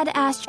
had asked.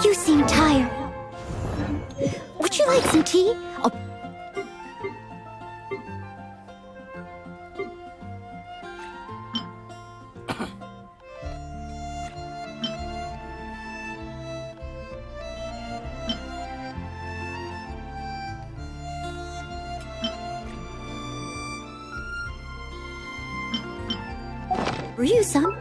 You seem tired. Would you like some tea? Brew you some?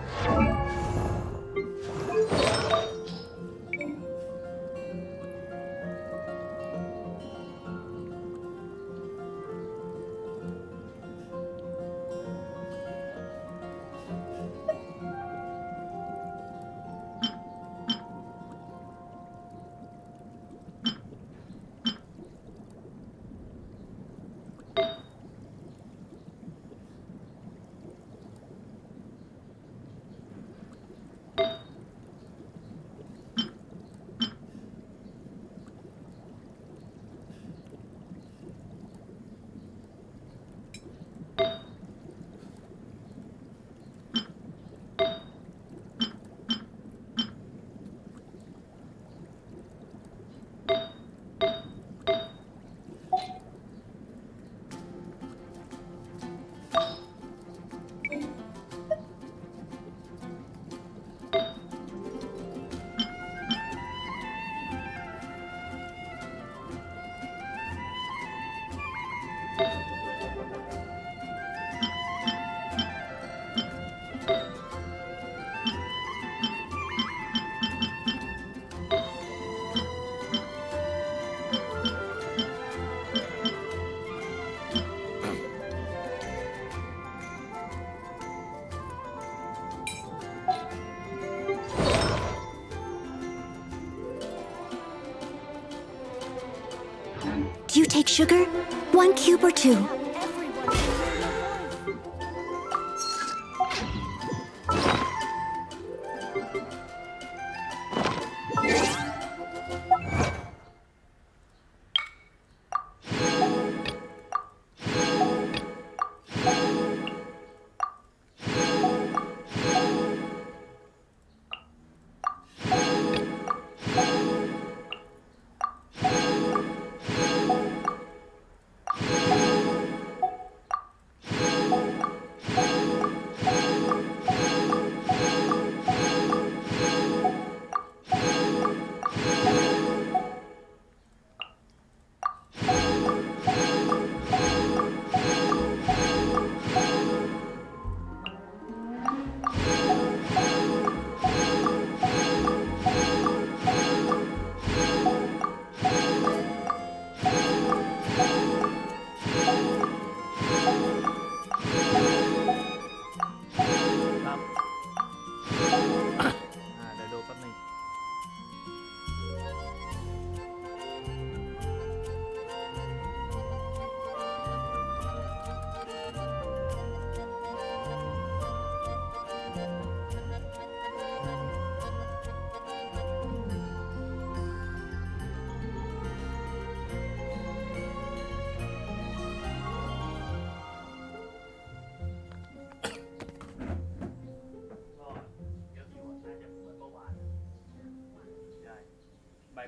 Do you take sugar? 1 cube or 2?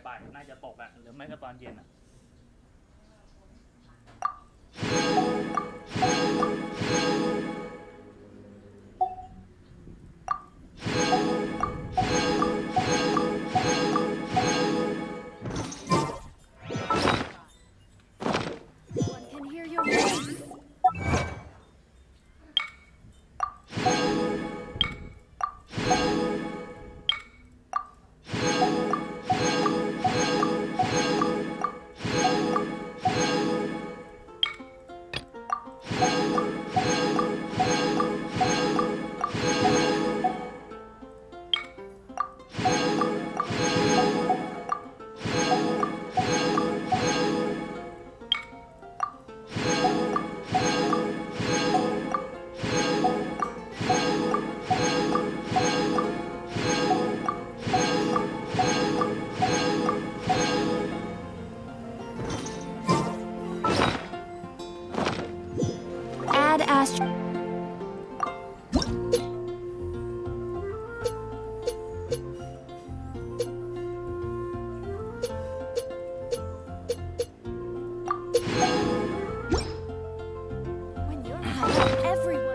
บ่ายๆน่าจะตกอ่ะหรือไม่ก็ตอนเย็นอ่ะ last. When you're high, everyone.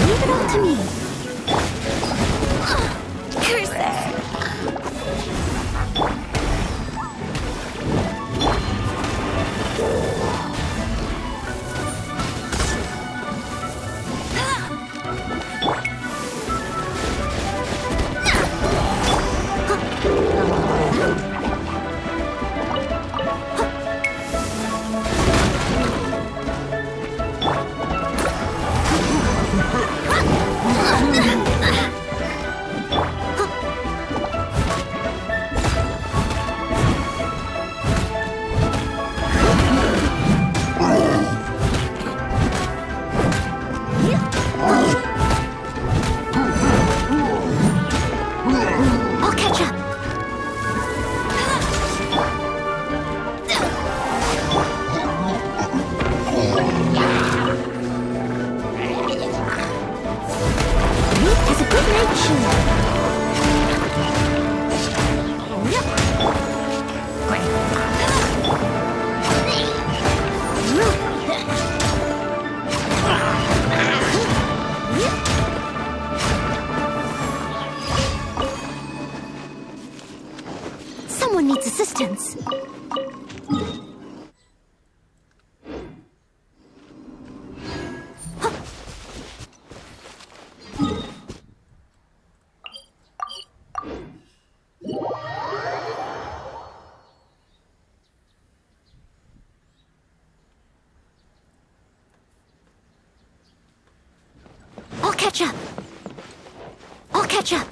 Leave it all to me. Curses. I'll catch up. Meat has a good nature. Someone needs assistance. I'll catch up. I'll catch up.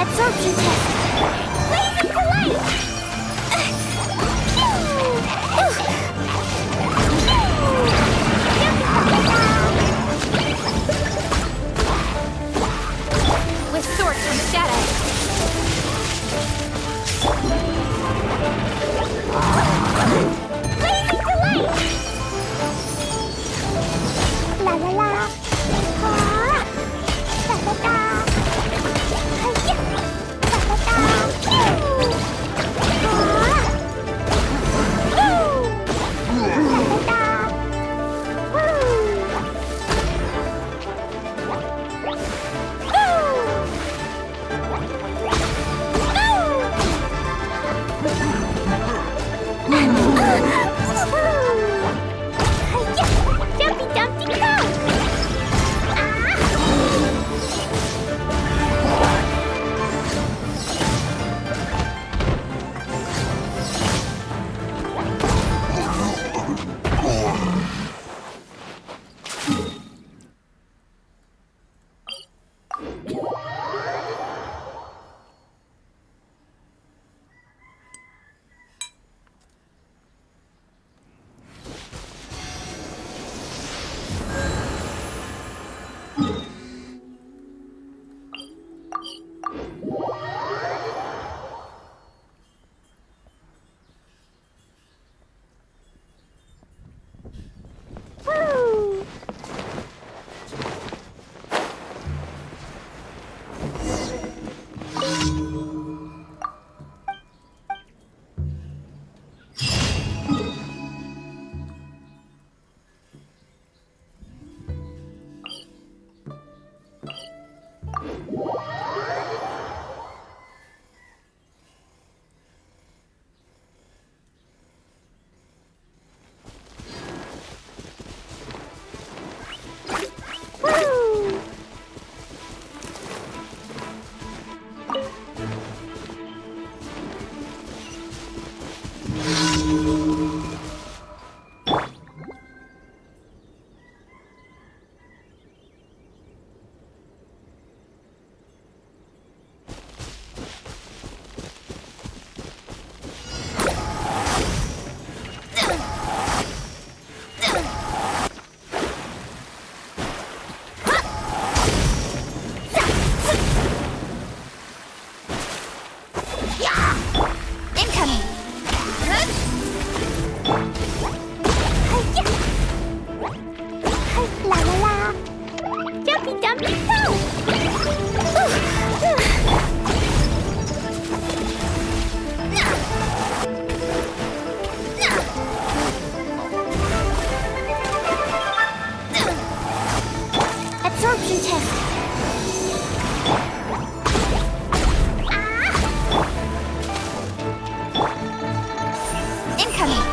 Absorption test. Blazing to light. With swords from the shadow. Blazing to light. La la la. Ha. La la la. Hiya. La la la. Pew. Ha. Woo. La la la. Woo. Jumpy Dumpty Go! Woo! Woo! Incoming! La la la! Jumpy Dumpty Go! Absorption test. Incoming!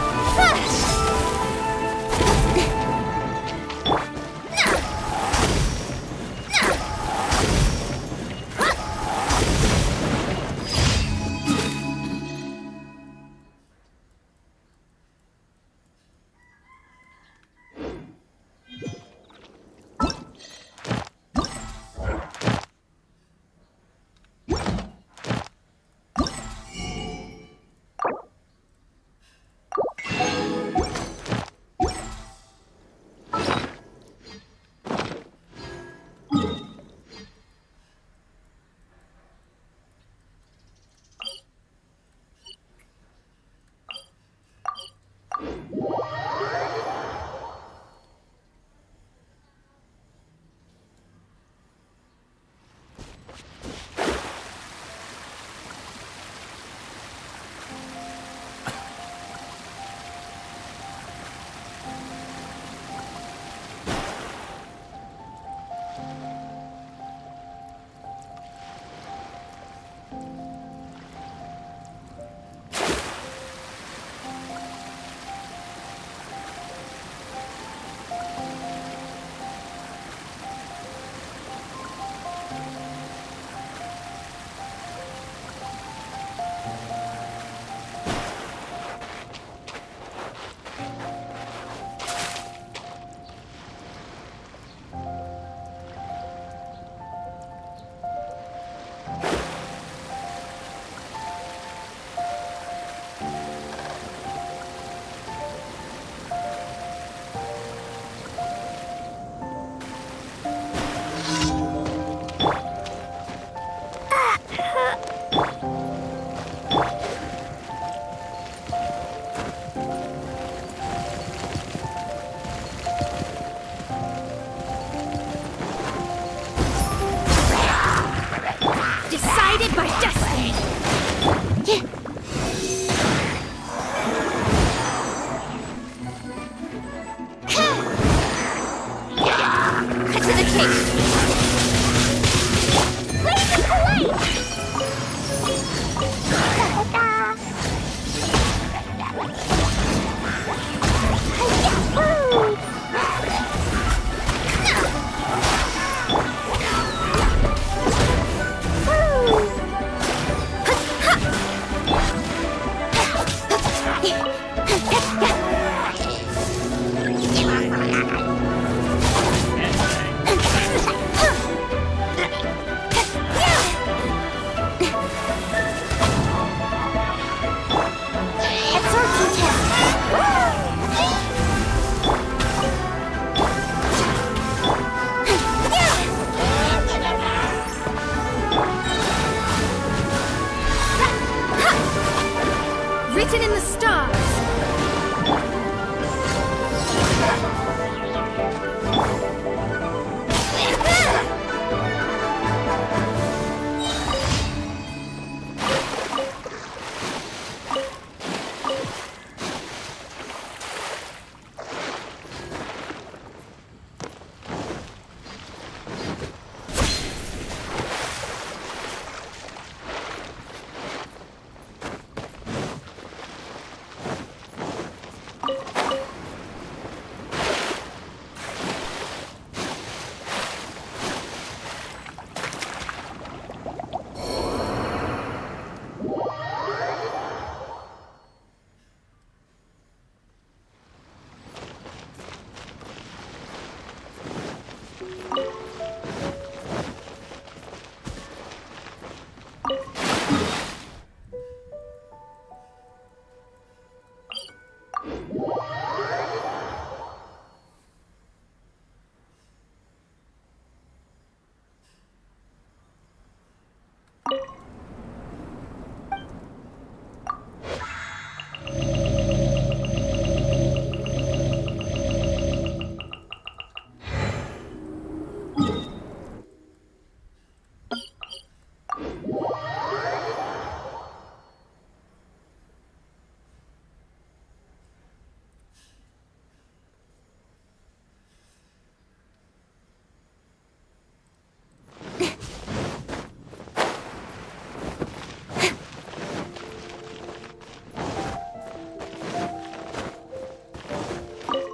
Written in the stars.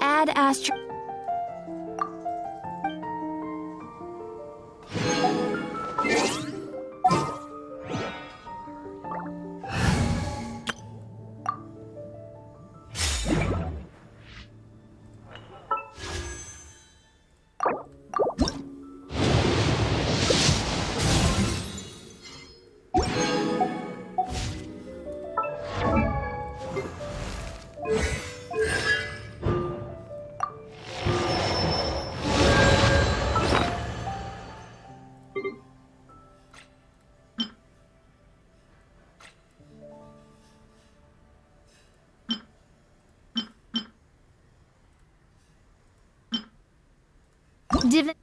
Add astro. Div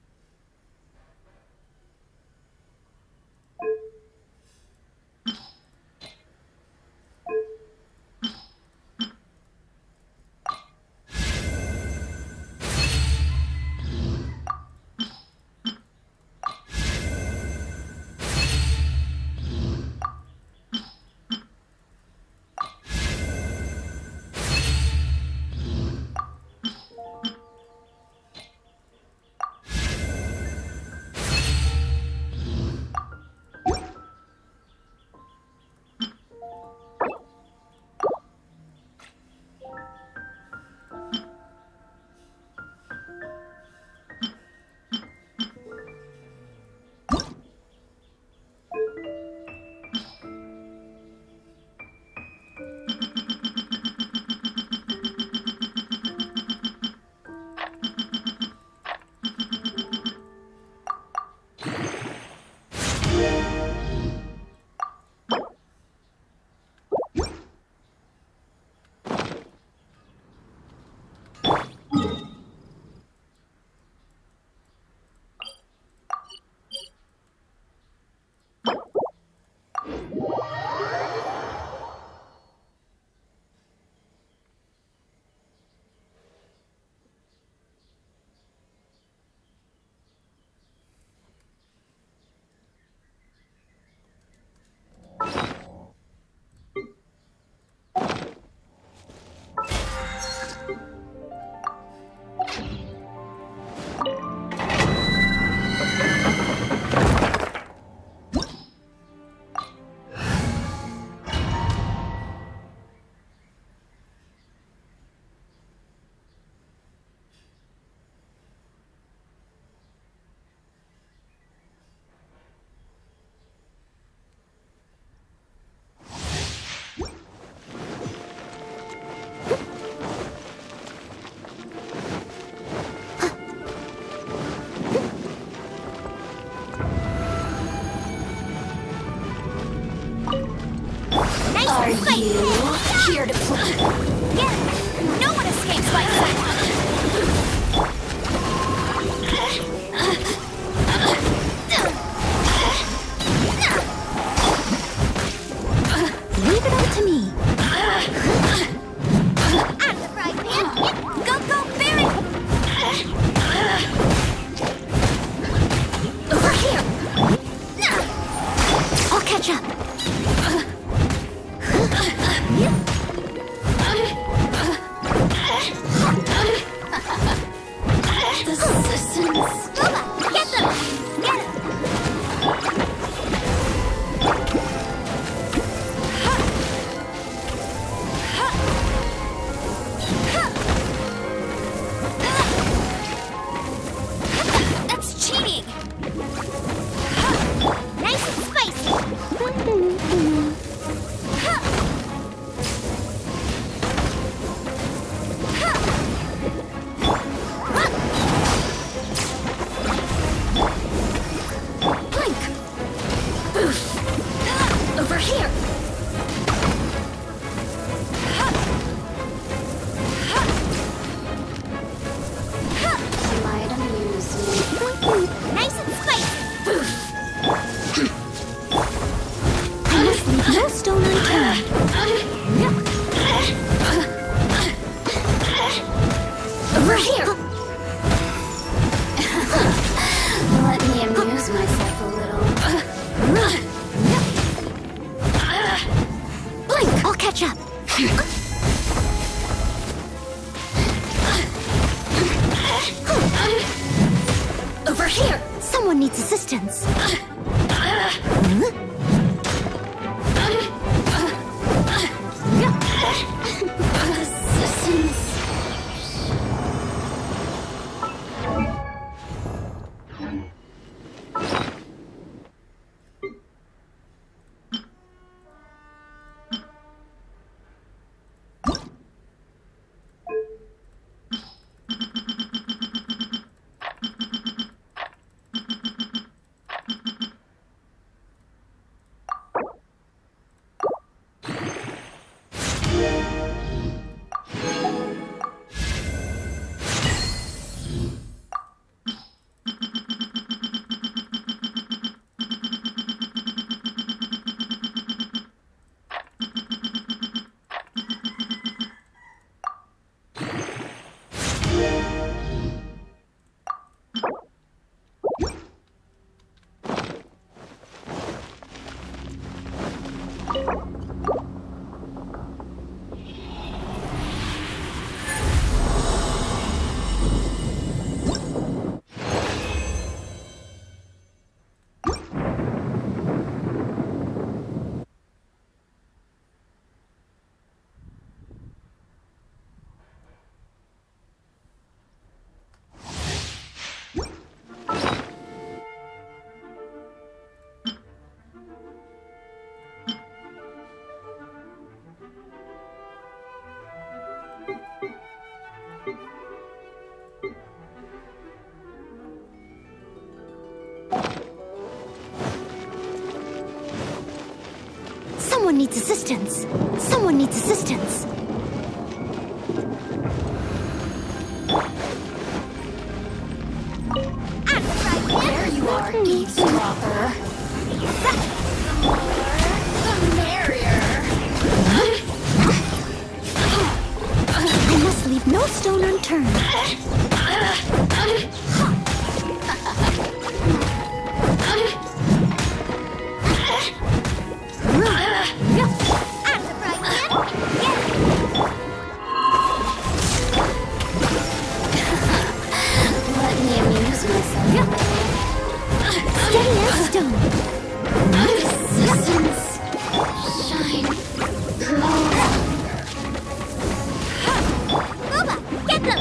Annoying! Nice and spicy! Blink! Boof! Over here! Might amuse me. Nice and spicy! Boof! I must leave no stone unturned. Over here! Let me amuse myself a little. Blink! I'll catch up. Over here! Someone needs assistance. Assistance. Someone needs assistance. Someone needs assistance. There you are, eavesdropper. The merrier. I must leave no stone unturned. Let me amuse myself. Steady as stone. Resistance. Shine. Glow. Booba, get them!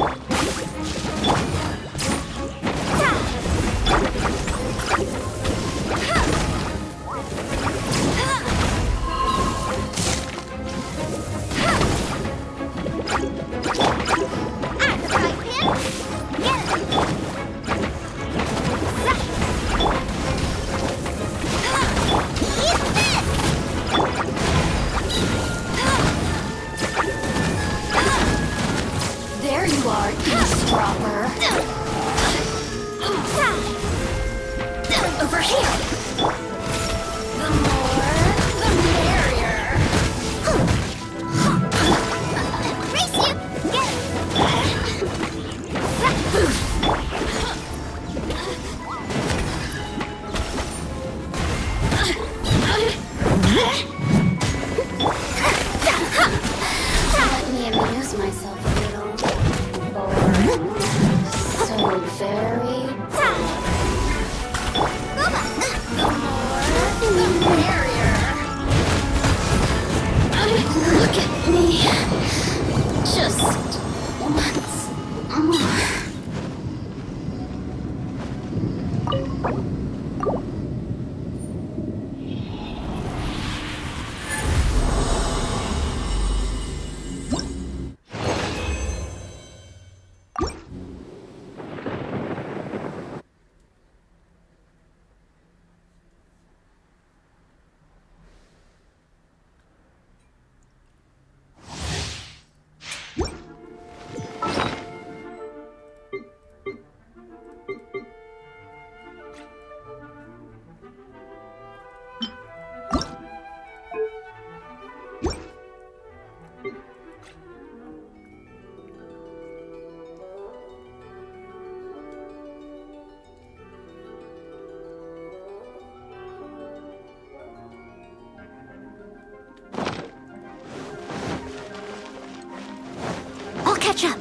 I'll catch up.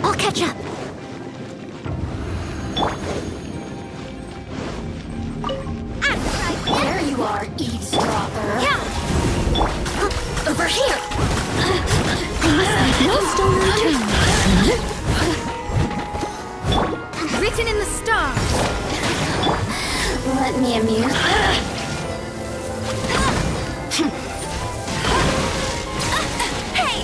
I'll catch up. There you are, eavesdropper. Yeah. Over here. No stone unturned. Written in the stars. Let me amuse. Hey.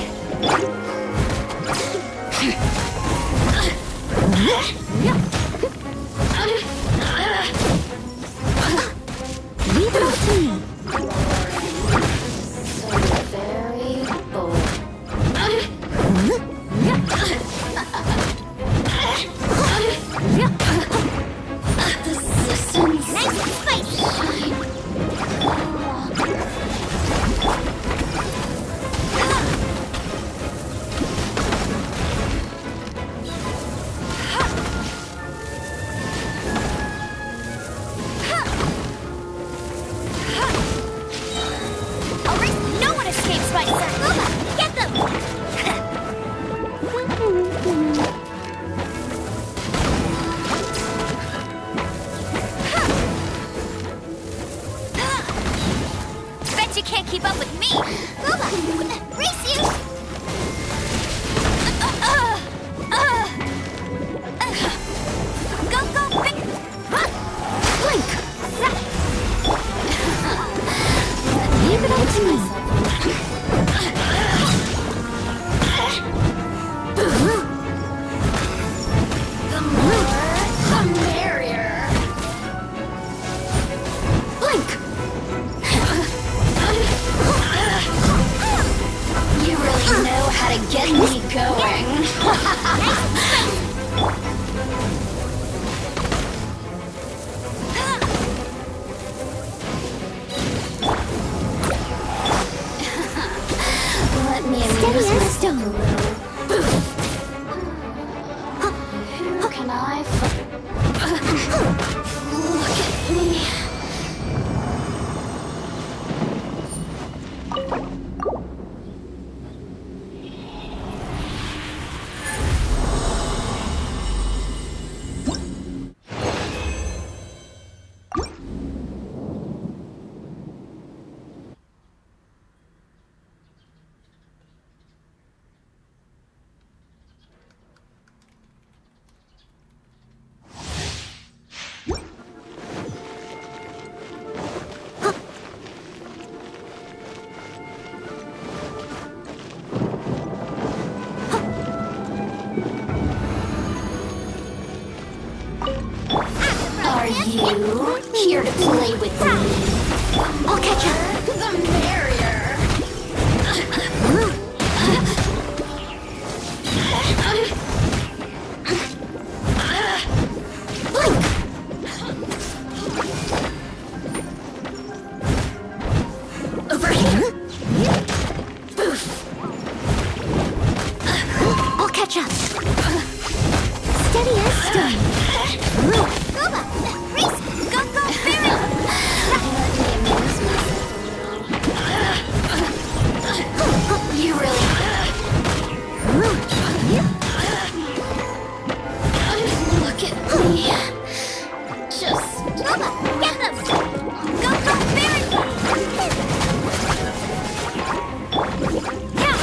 Leave it up to me. So very bold. The system's Nice and spicy. I'll risk no one escapes my sight. Get them! Bet you can't keep up with me. Race you! Go, go, quick! Blink! Leave it up to me. the more, the merrier. Blink! You really know how to get me going. Let me Steady amuse as myself stone. a little. Who can I Look at me. Are you here to play with me? I'll catch up. The merrier. Blink! Over here. I'll catch up. Steady as stone. Race! Go, go, Barry! Let me amuse myself a little. You really look at me. Just Get them! Go, go, Barry! Yeah!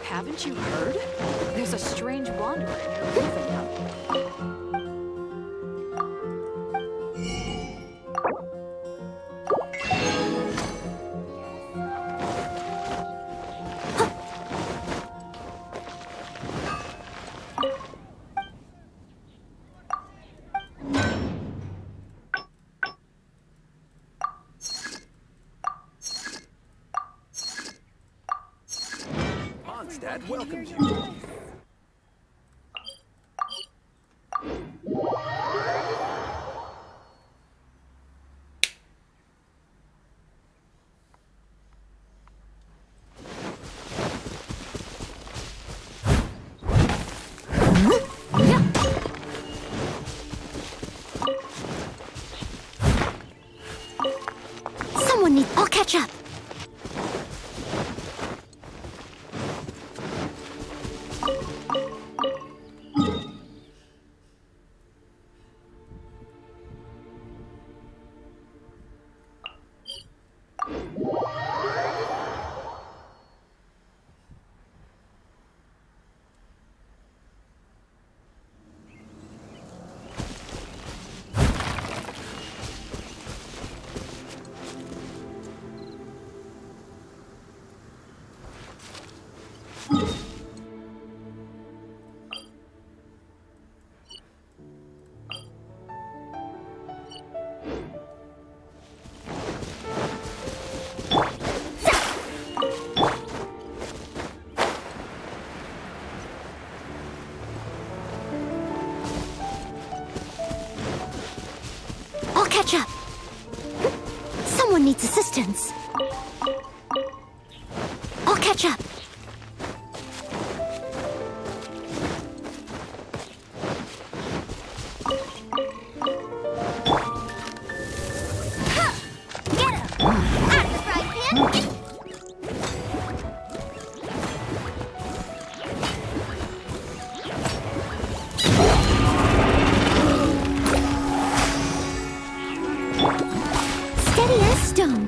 Haven't you heard? There's a strange wanderer near Rivendell. Mondstadt welcomes you. Someone needs. I'll catch up. I'll catch up. Someone needs assistance. I'll catch up. Get him! Out of the frying pan! Steady as stone.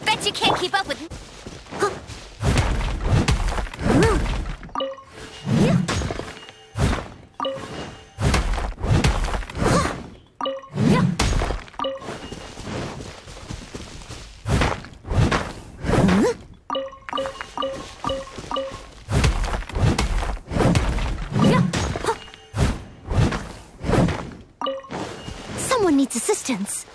Bet you can't keep up with. Someone needs assistance.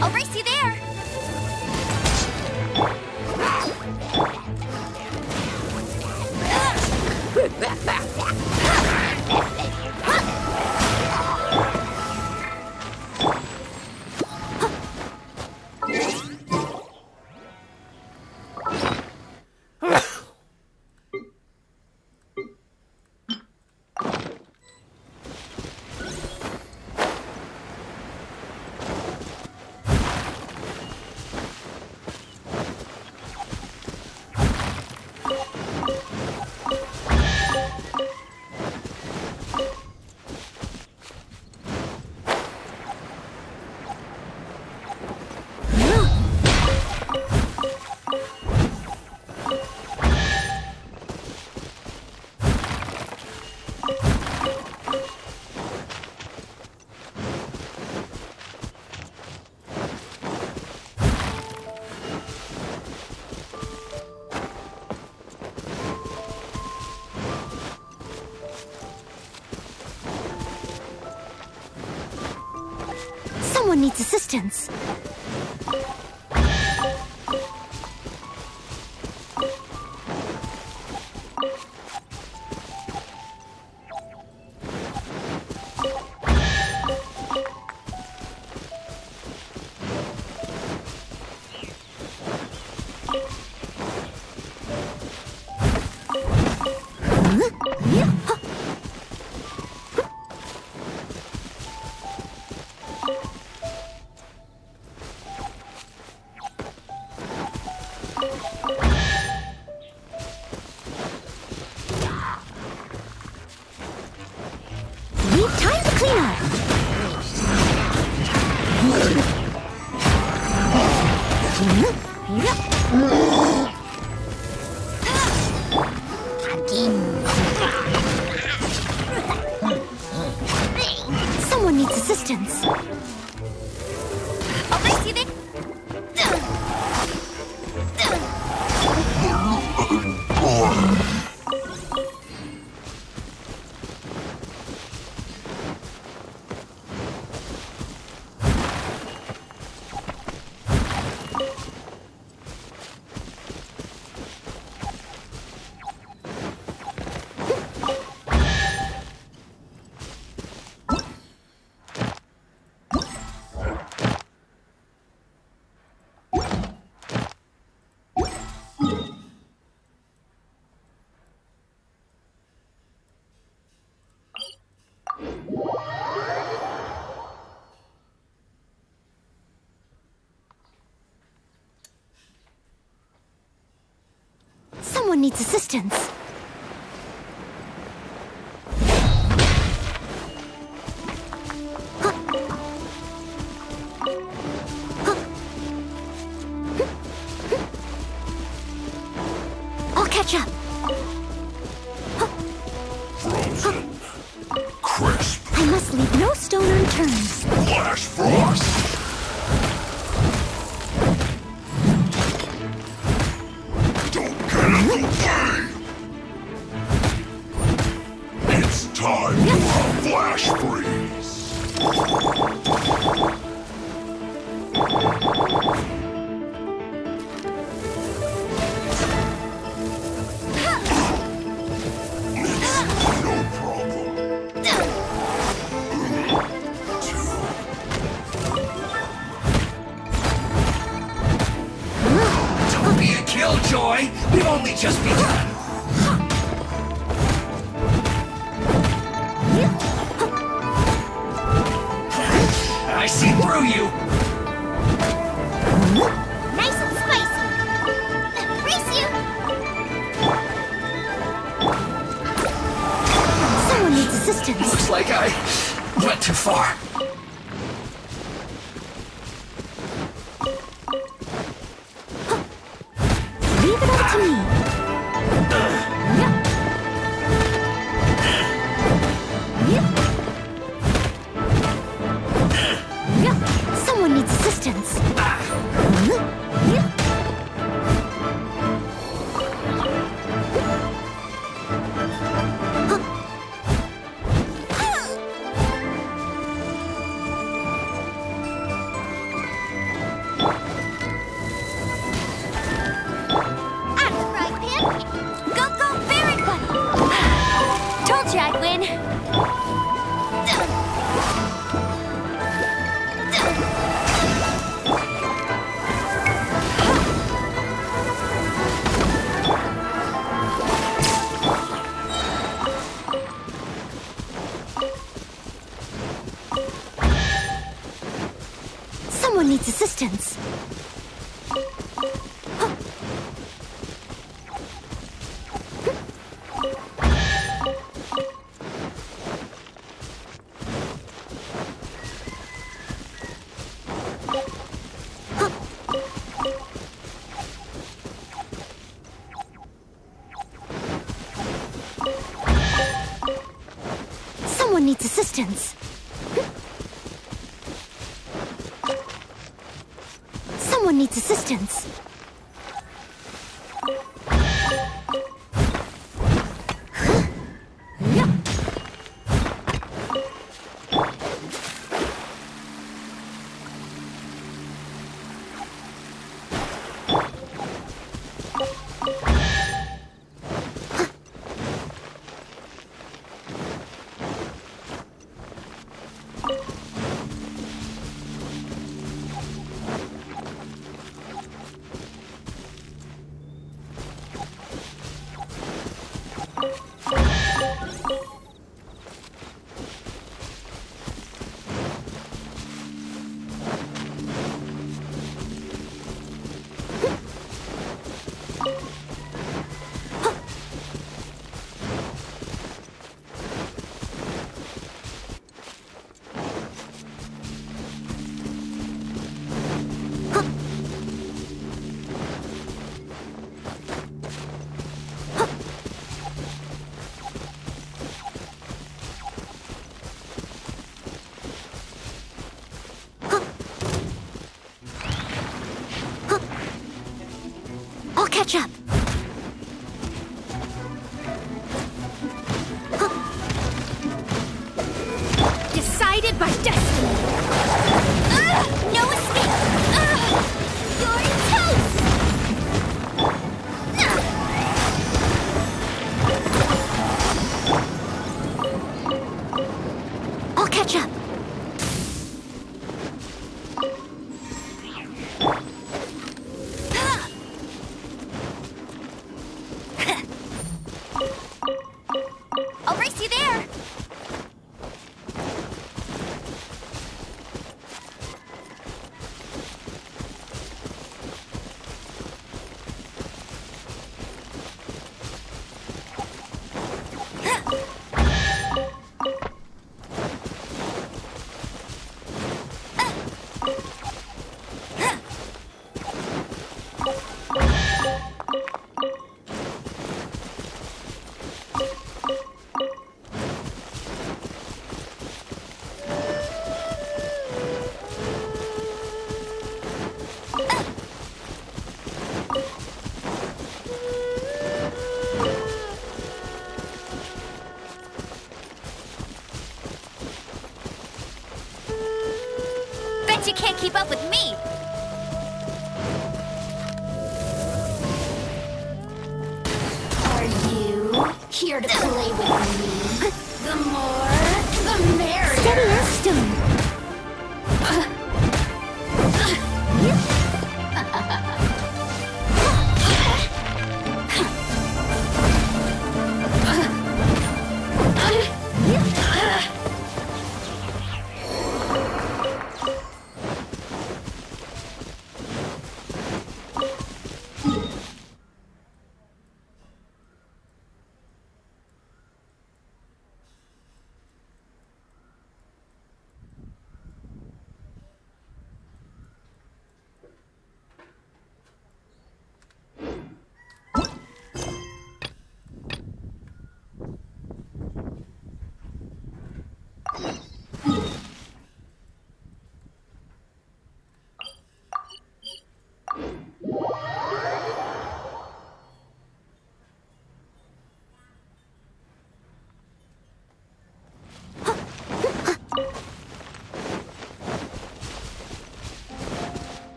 I'll race you there. Someone needs assistance. Leave time to clean up. Someone needs assistance. Someone needs assistance. I'll catch up. Frozen. Crisp. I must leave no stone unturned. Flash frost. Don't get in the way. It's time for a flash freeze. No problem. Don't be a killjoy! We've only just begun! I see through you! Nice and spicy. Race you. Someone needs assistance. Looks like I went too far. Leave it up to me. Someone needs assistance. Told you I'd win. Someone needs assistance. Someone needs assistance. Someone needs assistance. catch up. Decided by destiny. No escape. You're toast. I'll catch up. I'll race you there. Bet you can't keep up with me. Are you here to play with me? The more, the merrier. Steady as stone.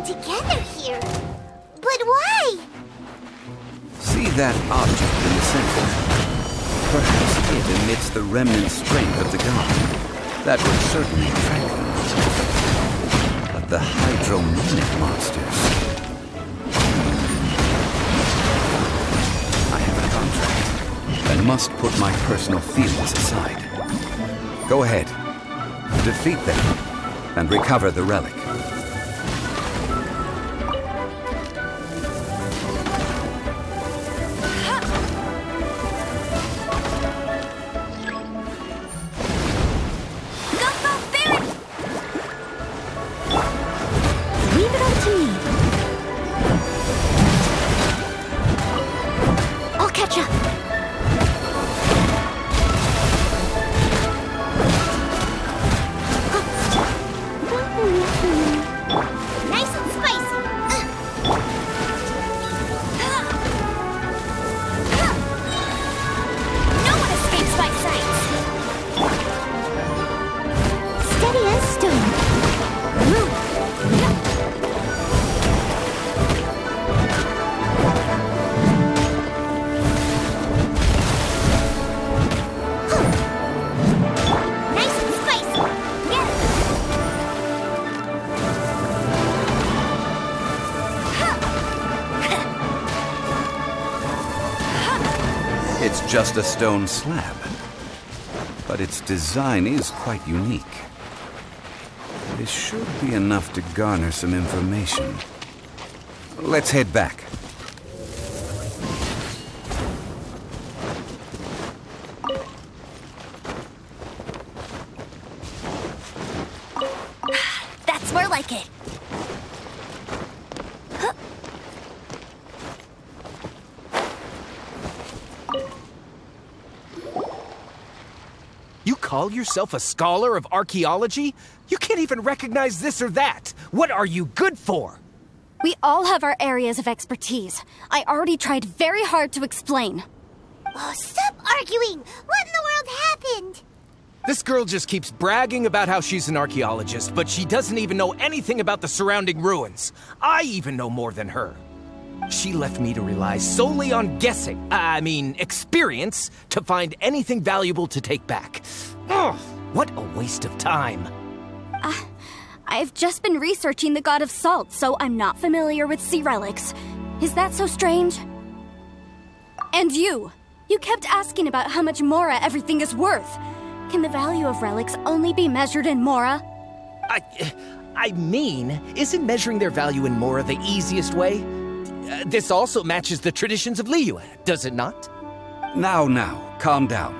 Together here. But why? See that object in the center? Perhaps it emits the remnant strength of the god. That would certainly attract them. But the hydromonic monsters... I have a contract and must put my personal feelings aside. Go ahead. Defeat them and recover the relic. Leave it up to me. I'll catch up. just a stone slab, but its design is quite unique. This should be enough to garner some information. Let's head back. That's more like it. You call yourself a scholar of archaeology? You can't even recognize this or that. What are you good for? We all have our areas of expertise. I already tried very hard to explain. Oh, stop arguing! What in the world happened? This girl just keeps bragging about how she's an archaeologist, but she doesn't even know anything about the surrounding ruins. I even know more than her. She left me to rely solely on guessing, experience, to find anything valuable to take back. Ugh, what a waste of time. I've just been researching the god of salt, so I'm not familiar with sea relics. Is that so strange? And you kept asking about how much Mora everything is worth. Can the value of relics only be measured in Mora? Isn't measuring their value in Mora the easiest way? This also matches the traditions of Liyue, does it not? Now, calm down.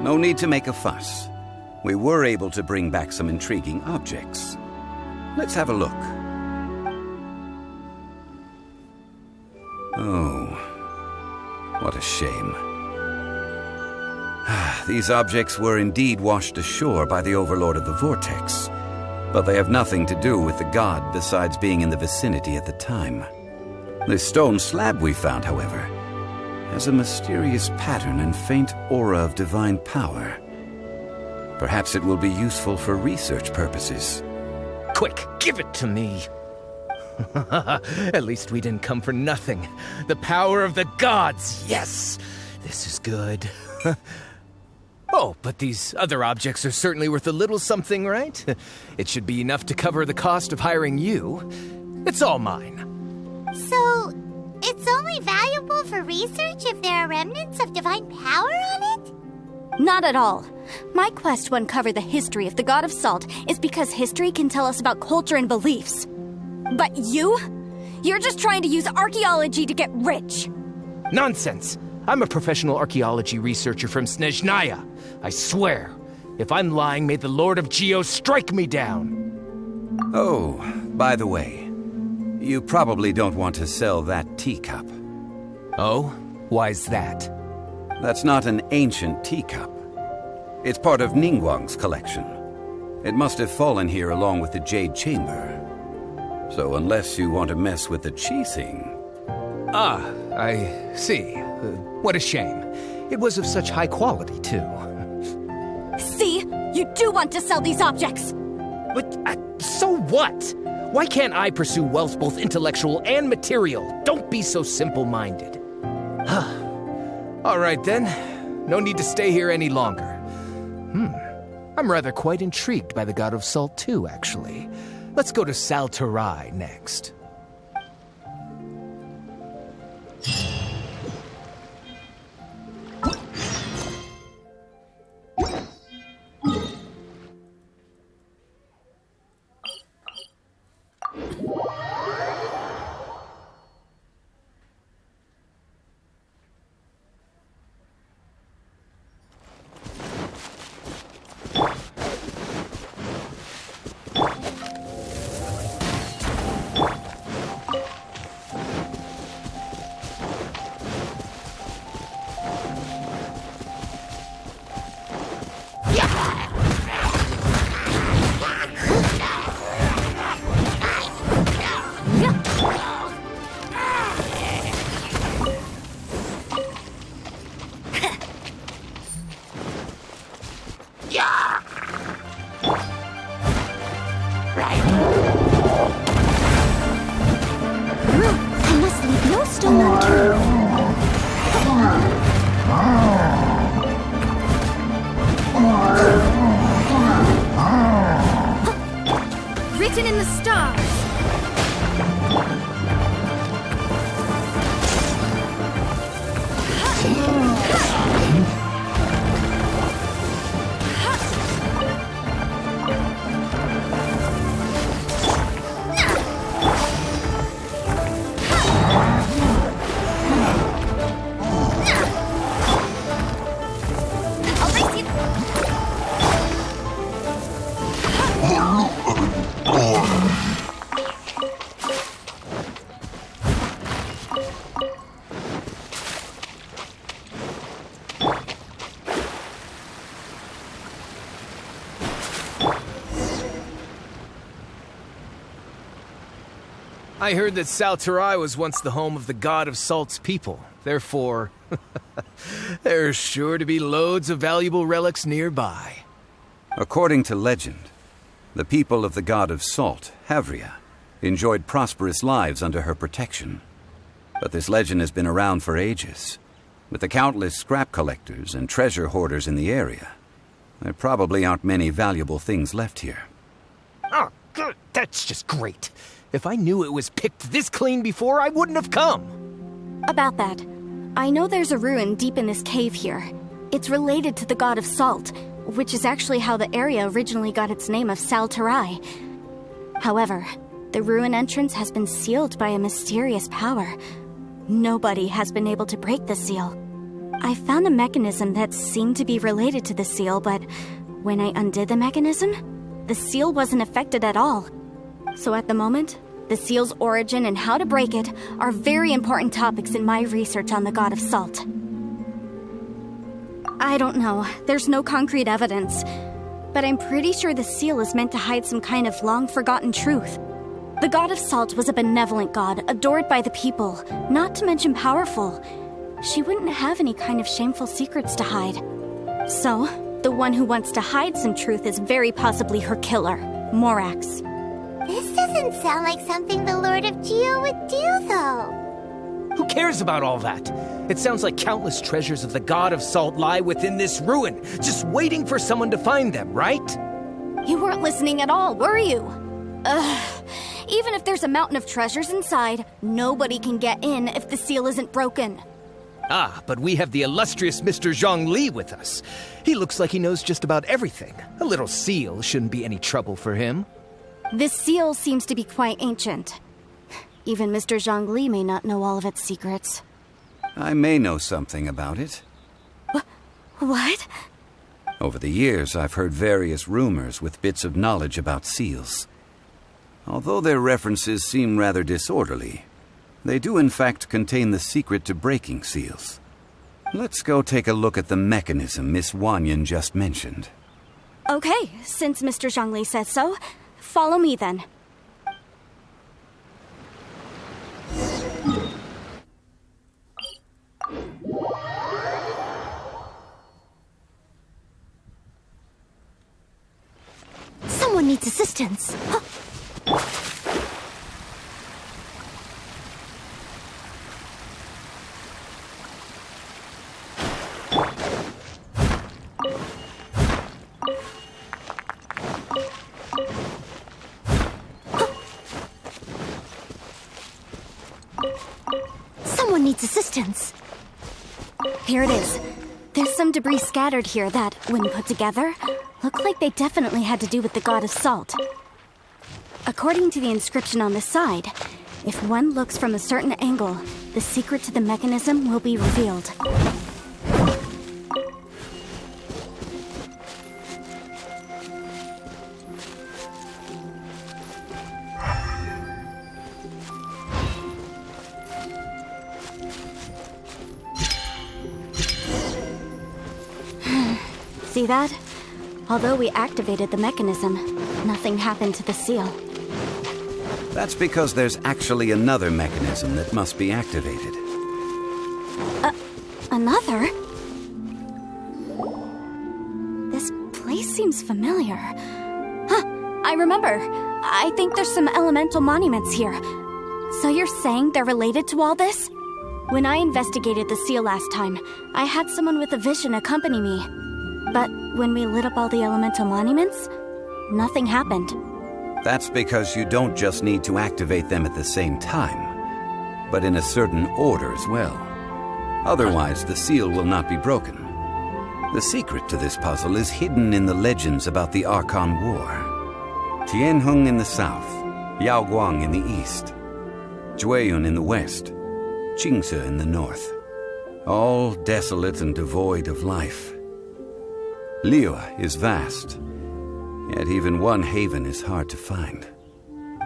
No need to make a fuss. We were able to bring back some intriguing objects. Let's have a look. Oh, what a shame. These objects were indeed washed ashore by the Overlord of the Vortex, but they have nothing to do with the god besides being in the vicinity at the time. The stone slab we found, however, has a mysterious pattern and faint aura of divine power. Perhaps it will be useful for research purposes. Quick, give it to me. At least we didn't come for nothing. The power of the gods, yes! This is good. Oh, but these other objects are certainly worth a little something, right? It should be enough to cover the cost of hiring you. It's all mine. So, it's only valuable for research if there are remnants of divine power on it? Not at all. My quest to uncover the history of the god of salt is because history can tell us about culture and beliefs. But you're just trying to use archaeology to get rich. Nonsense! I'm a professional archaeology researcher from Snezhnaya. I swear, if I'm lying, may the Lord of Geo strike me down. Oh, by the way, you probably don't want to sell that teacup. Oh? Why's that? That's not an ancient teacup. It's part of Ningguang's collection. It must have fallen here along with the Jade Chamber. So unless you want to mess with the Qixing... Ah, I see. What a shame. It was of such high quality, too. See? You do want to sell these objects! But, so what? Why can't I pursue wealth both intellectual and material? Don't be so simple-minded. All right, then. No need to stay here any longer. I'm rather quite intrigued by the God of Salt, too, actually. Let's go to Saltarai next. I must leave no stone unturned. Written in the stars. I heard that Salterai was once the home of the god of Salt's people. Therefore, there's sure to be loads of valuable relics nearby. According to legend, the people of the god of Salt, Havria, enjoyed prosperous lives under her protection. But this legend has been around for ages. With the countless scrap collectors and treasure hoarders in the area, there probably aren't many valuable things left here. Oh, good. That's just great. If I knew it was picked this clean before, I wouldn't have come. About that, I know there's a ruin deep in this cave here. It's related to the god of Salt, which is actually how the area originally got its name of Salterai. However, the ruin entrance has been sealed by a mysterious power. Nobody has been able to break the seal. I found a mechanism that seemed to be related to the seal, but when I undid the mechanism, the seal wasn't affected at all. So at the moment, the seal's origin and how to break it are very important topics in my research on the god of Salt. I don't know, there's no concrete evidence, but I'm pretty sure the seal is meant to hide some kind of long-forgotten truth. The god of Salt was a benevolent god, adored by the people, not to mention powerful. She wouldn't have any kind of shameful secrets to hide. So, the one who wants to hide some truth is very possibly her killer, Morax. This doesn't sound like something the Lord of Geo would do, though. Who cares about all that? It sounds like countless treasures of the god of Salt lie within this ruin, just waiting for someone to find them, right? You weren't listening at all, were you? Even if there's a mountain of treasures inside, nobody can get in if the seal isn't broken. Ah, but we have the illustrious Mr. Zhongli with us. He looks like he knows just about everything. A little seal shouldn't be any trouble for him. This seal seems to be quite ancient. Even Mr. Zhongli may not know all of its secrets. I may know something about it. What? Over the years, I've heard various rumors with bits of knowledge about seals. Although their references seem rather disorderly, they do in fact contain the secret to breaking seals. Let's go take a look at the mechanism Miss Wanyan just mentioned. Okay, since Mr. Zhongli says so, follow me then. Someone needs assistance. Someone needs assistance. Here it is. There's some debris scattered here that, when put together, look like they definitely had to do with the god of Salt. According to the inscription on the side, if one looks from a certain angle, the secret to the mechanism will be revealed. See that? Although we activated the mechanism, nothing happened to the seal. That's because there's actually another mechanism that must be activated. Another? This place seems familiar. Huh, I remember. I think there's some elemental monuments here. So you're saying they're related to all this? When I investigated the seal last time, I had someone with a vision accompany me. But when we lit up all the elemental monuments, nothing happened. That's because you don't just need to activate them at the same time, but in a certain order as well. Otherwise, the seal will not be broken. The secret to this puzzle is hidden in the legends about the Archon War. Tianheng in the south, Yaoguang in the east, Jueyun in the west, Qingce in the north. All desolate and devoid of life. Liyue is vast, yet even one haven is hard to find.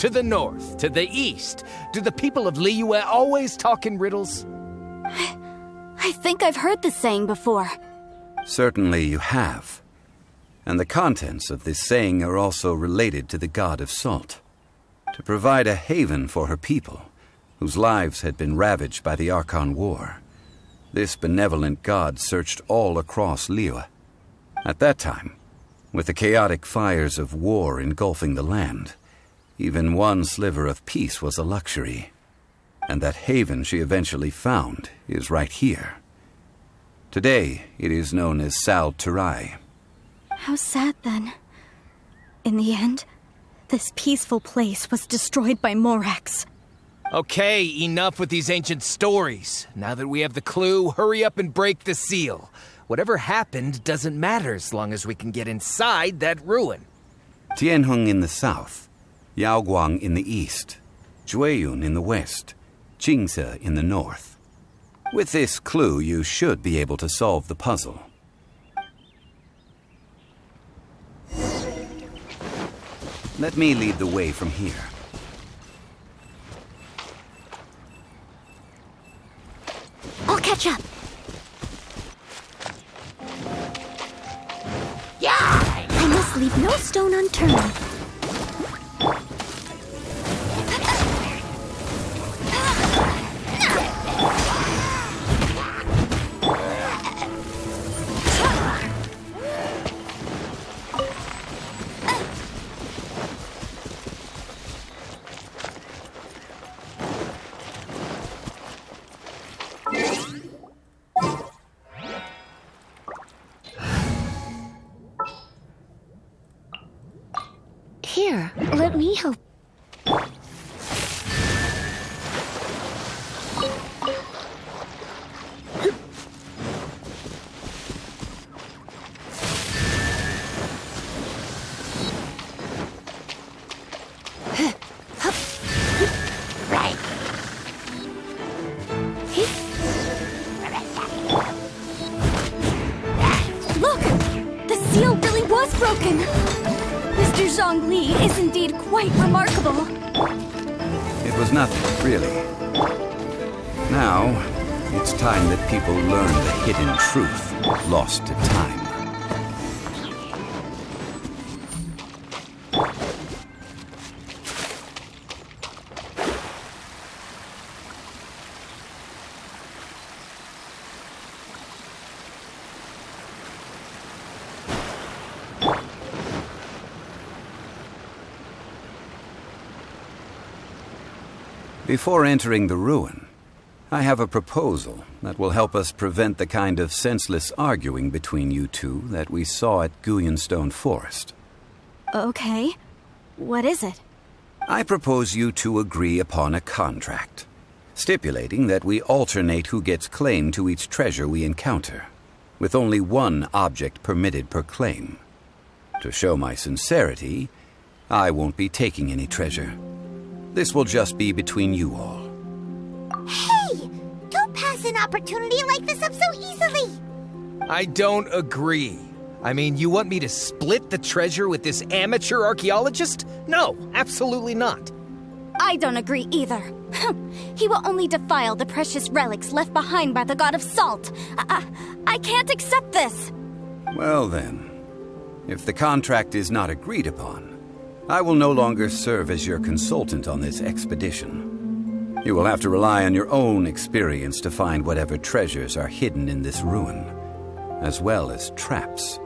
To the north, to the east. Do the people of Liyue always talk in riddles? I think I've heard this saying before. Certainly you have. And the contents of this saying are also related to the god of Salt. to provide a haven for her people, whose lives had been ravaged by the Archon War. This benevolent god searched all across Liyue. At that time, with the chaotic fires of war engulfing the land, even one sliver of peace was a luxury. And that haven she eventually found is right here. Today, it is known as Sal Turai. How sad, then. In the end, this peaceful place was destroyed by Morax. Okay, enough with these ancient stories. Now that we have the clue, hurry up and break the seal. Whatever happened doesn't matter as long as we can get inside that ruin. Tianheng in the south, Yaoguang in the east, Jueyun in the west, Jingze in the north. With this clue, you should be able to solve the puzzle. Let me lead the way from here. I'll catch up. I must leave no stone unturned. Here, let me help. Right. Look! The seal really was broken! Mr. Zhongli is indeed quite remarkable. It was nothing, really. Now, it's time that people learn the hidden truth lost to time. Before entering the ruin, I have a proposal that will help us prevent the kind of senseless arguing between you two that we saw at Guyonstone Forest. Okay. What is it? I propose you two agree upon a contract, stipulating that we alternate who gets claim to each treasure we encounter, with only one object permitted per claim. To show my sincerity, I won't be taking any treasure. This will just be between you all. Hey! Don't pass an opportunity like this up so easily! I don't agree. I mean, you want me to split the treasure with this amateur archaeologist? No, absolutely not. I don't agree either. He will only defile the precious relics left behind by the god of salt. I can't accept this. Well then, if the contract is not agreed upon, I will no longer serve as your consultant on this expedition. You will have to rely on your own experience to find whatever treasures are hidden in this ruin, as well as traps.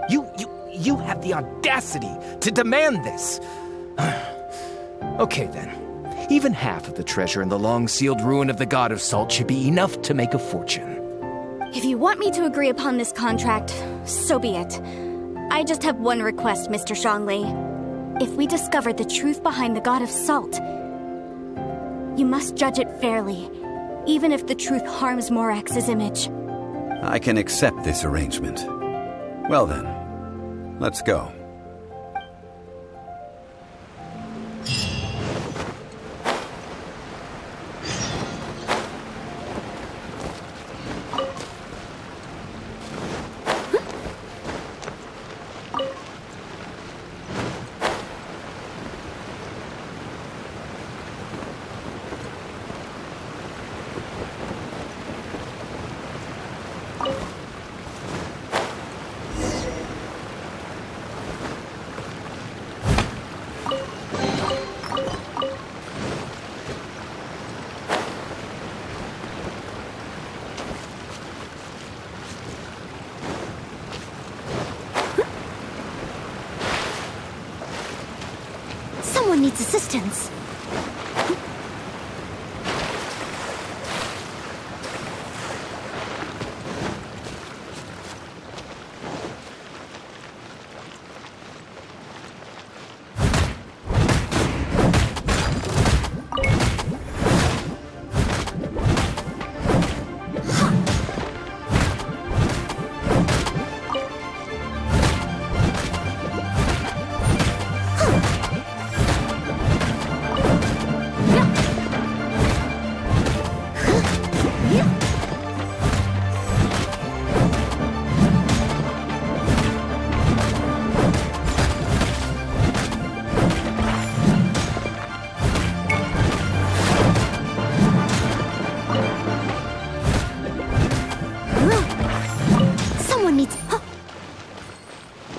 You have the audacity to demand this. Okay then. Even half of the treasure in the long-sealed ruin of the God of Salt should be enough to make a fortune. If you want me to agree upon this contract, so be it. I just have one request, Mr. Zhongli. If we discover the truth behind the God of Salt, you must judge it fairly, even if the truth harms Morax's image. I can accept this arrangement. Well then, let's go. needs assistance.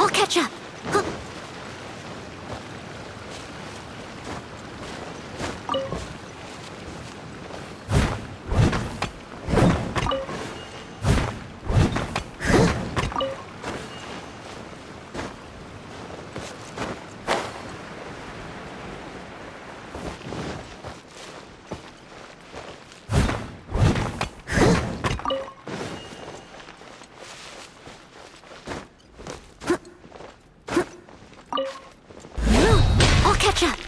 I'll catch up. I'll catch up.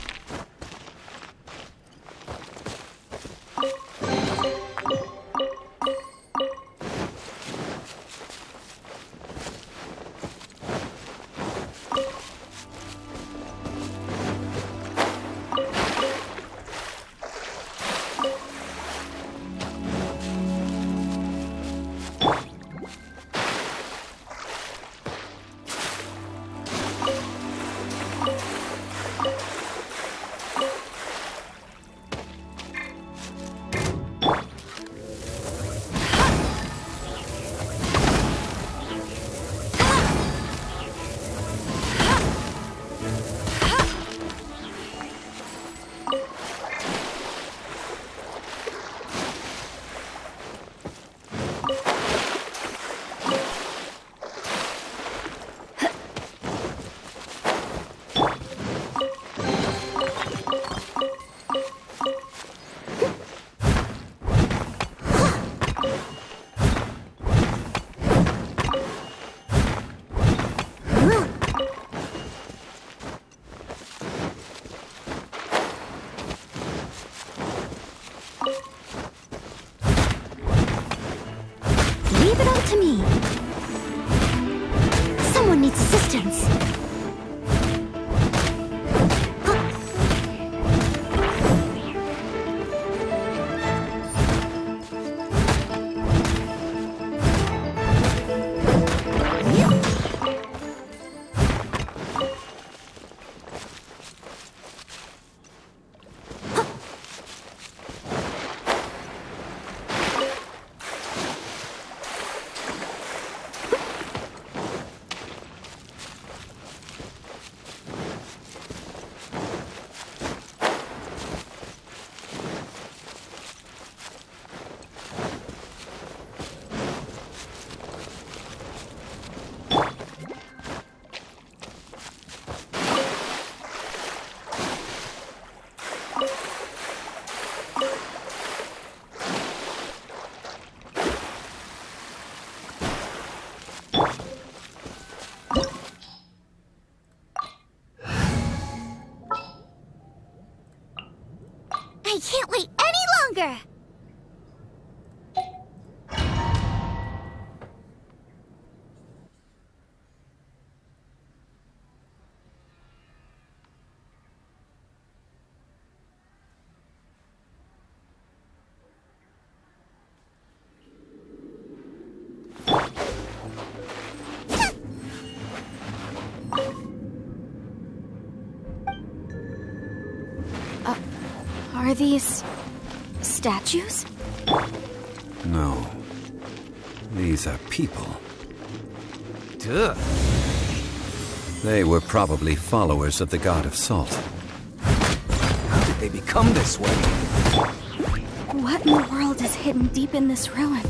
Leave it up to me. Someone needs assistance. I can't wait any longer! Are these statues? No. These are people. Duh. They were probably followers of the god of salt. How did they become this way? What in the world is hidden deep in this ruin?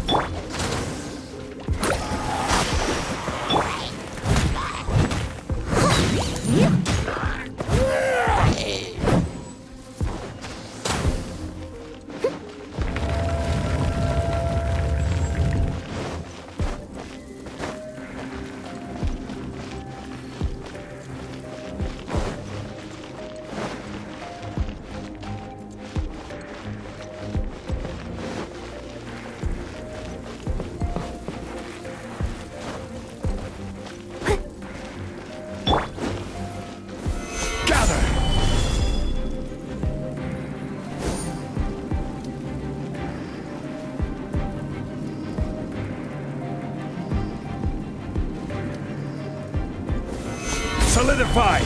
solidified!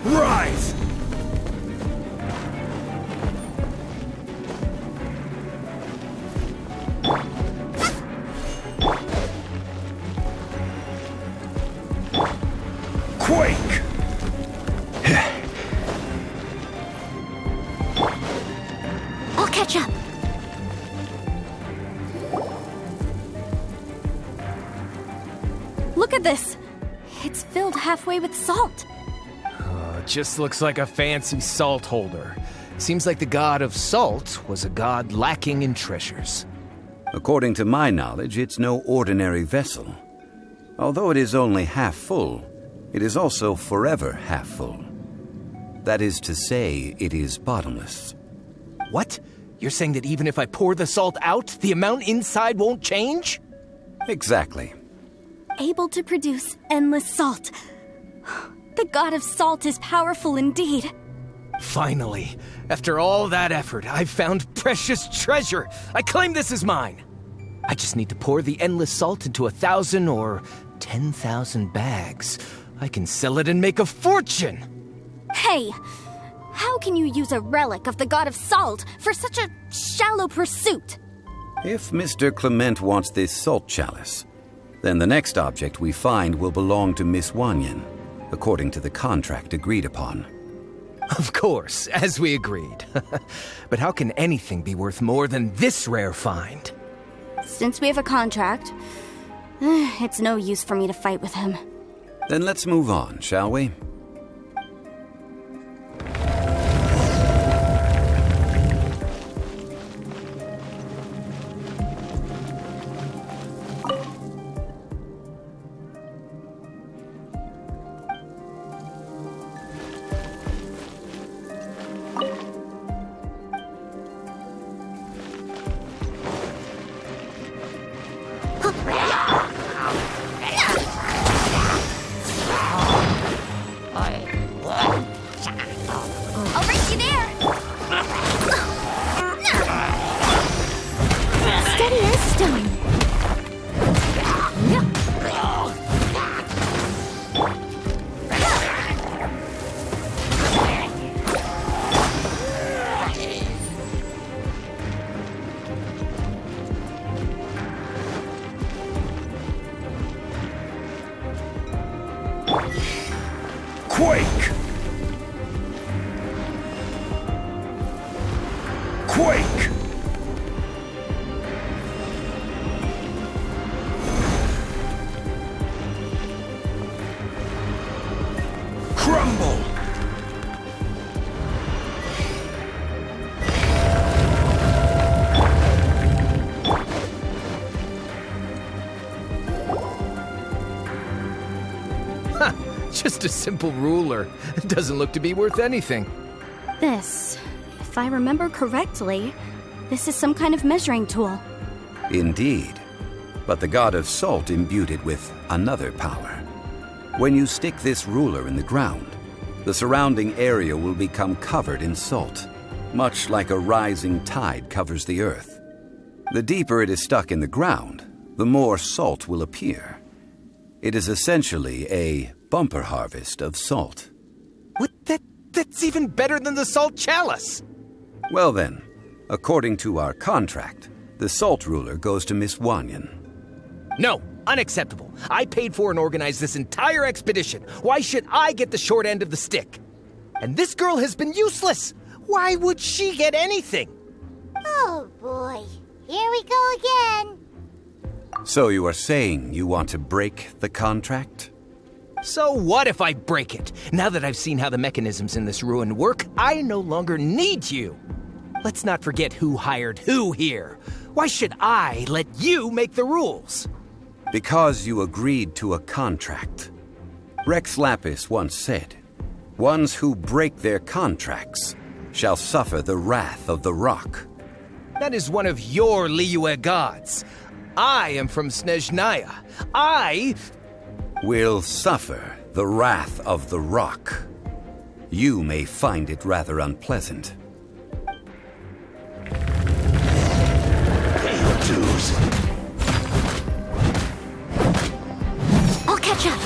Rise! Quake! I'll catch up. Look at this. It's filled halfway with salt. Just looks like a fancy salt holder. Seems like the god of salt was a god lacking in treasures. According to my knowledge, it's no ordinary vessel. Although it is only half full, it is also forever half full. That is to say, it is bottomless. What? You're saying that even if I pour the salt out, the amount inside won't change? Exactly. Able to produce endless salt. The god of salt is powerful indeed. Finally, after all that effort, I've found precious treasure. I claim this as mine. I just need to pour the endless salt into 1,000 or 10,000 bags. I can sell it and make a fortune. Hey, how can you use a relic of the god of salt for such a shallow pursuit? If Mr. Clement wants this salt chalice, then the next object we find will belong to Miss Wanyan, according to the contract agreed upon. Of course, as we agreed. But how can anything be worth more than this rare find? Since we have a contract, it's no use for me to fight with him. Then let's move on, shall we? I'll bring you there! Steady as stone. Quake! Quake! Crumble! Huh, just a simple ruler. It doesn't look to be worth anything. This, if I remember correctly, this is some kind of measuring tool. Indeed. But the god of salt imbued it with another power. When you stick this ruler in the ground, the surrounding area will become covered in salt, much like a rising tide covers the earth. The deeper it is stuck in the ground, the more salt will appear. It is essentially a bumper harvest of salt. What? That's even better than the salt chalice! Well then, according to our contract, the salt ruler goes to Miss Wanyan. No, unacceptable. I paid for and organized this entire expedition. Why should I get the short end of the stick? And this girl has been useless. Why would she get anything? Oh boy, here we go again. So you are saying you want to break the contract? So what if I break it? Now that I've seen how the mechanisms in this ruin work, I no longer need you. Let's not forget who hired who here. Why should I let you make the rules? Because you agreed to a contract. Rex Lapis once said, "Ones who break their contracts shall suffer the wrath of the rock." That is one of your Liyue gods. I am from Snezhnaya. I Will suffer the wrath of the rock. You may find it rather unpleasant. Pay your dues. I'll catch up.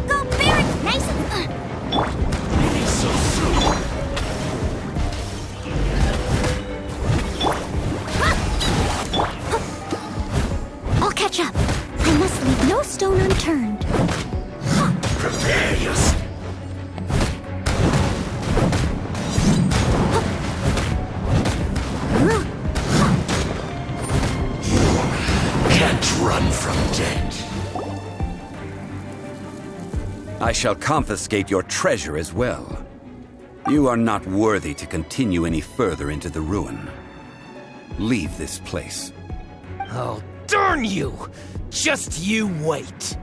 Go, Barrett! Nice. Maybe so soon. I'll catch up. I must leave no stone unturned. Prepare yourself. Can't run from death. I shall confiscate your treasure as well. You are not worthy to continue any further into the ruin. Leave this place. Oh, darn you! Just you wait.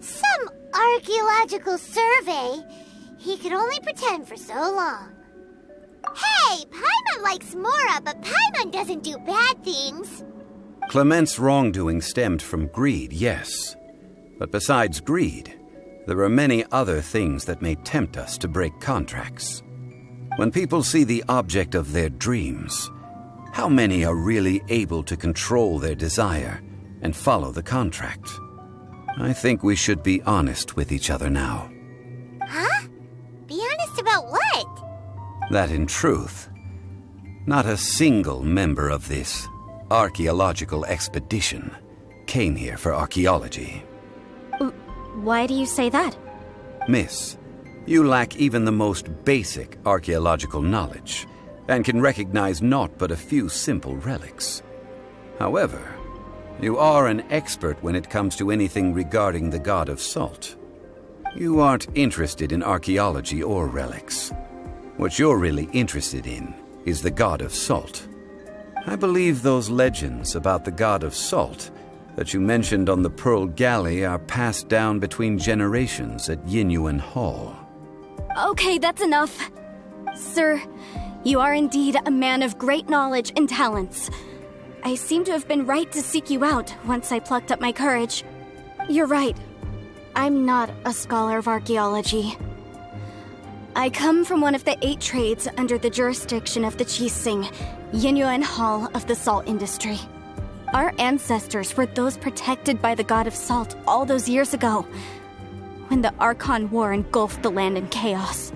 Some archaeological survey. He could only pretend for so long. Hey, Paimon likes Mora, but Paimon doesn't do bad things. Clement's wrongdoing stemmed from greed, yes. But besides greed, there are many other things that may tempt us to break contracts. When people see the object of their dreams, how many are really able to control their desire and follow the contract? I think we should be honest with each other now. Huh? Be honest about what? That in truth, not a single member of this archaeological expedition came here for archaeology. Why do you say that? Miss, you lack even the most basic archaeological knowledge and can recognize naught but a few simple relics. However, you are an expert when it comes to anything regarding the god of salt. You aren't interested in archaeology or relics. What you're really interested in is the god of salt. I believe those legends about the god of salt that you mentioned on the Pearl Galley are passed down between generations at Yinyuan Hall. Okay, that's enough. Sir, you are indeed a man of great knowledge and talents. I seem to have been right to seek you out once I plucked up my courage. You're right. I'm not a scholar of archaeology. I come from one of the 8 trades under the jurisdiction of the Qixing, Yinyuan Hall of the salt industry. Our ancestors were those protected by the god of salt all those years ago, when the Archon War engulfed the land in chaos.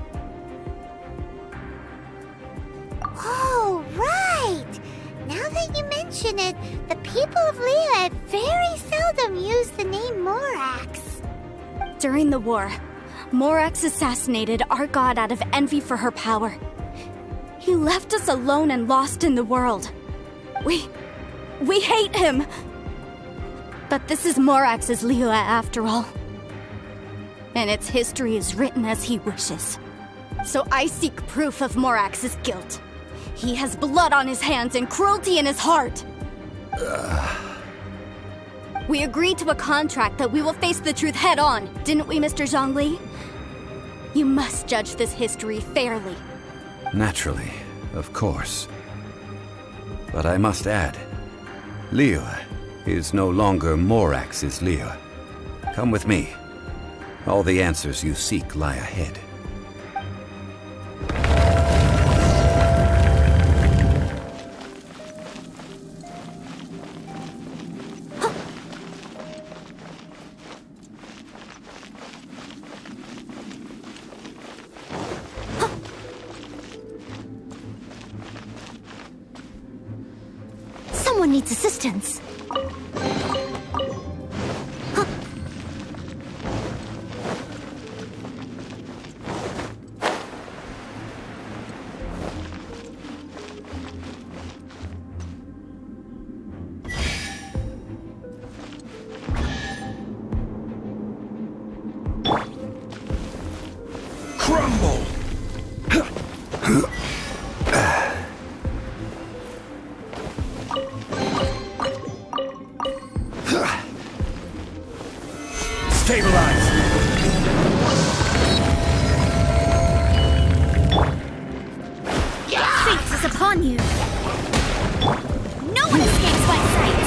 Oh, right! Now that you mention it, the people of Liyue very seldom use the name Morax. During the war, Morax assassinated our god out of envy for her power. He left us alone and lost in the world. We hate him! But this is Morax's Liyue after all. And its history is written as he wishes. So I seek proof of Morax's guilt. He has blood on his hands and cruelty in his heart. We agreed to a contract that we will face the truth head on, didn't we, Mr. Zhongli? You must judge this history fairly. Naturally, of course. But I must add, Liyue is no longer Morax's Liyue. Come with me. All the answers you seek lie ahead. Someone needs assistance. Crumble! Stabilize! Fate is upon you. No one escapes my sight.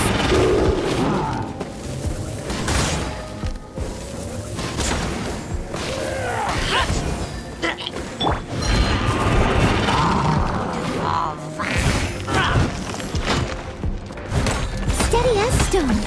Steady as stone.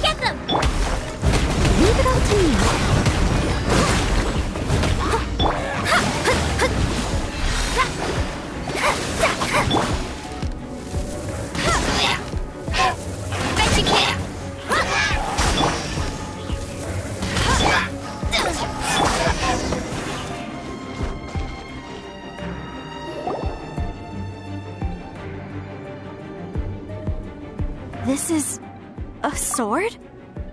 Get them! Leave it all to me. Bet you can't. This is a sword?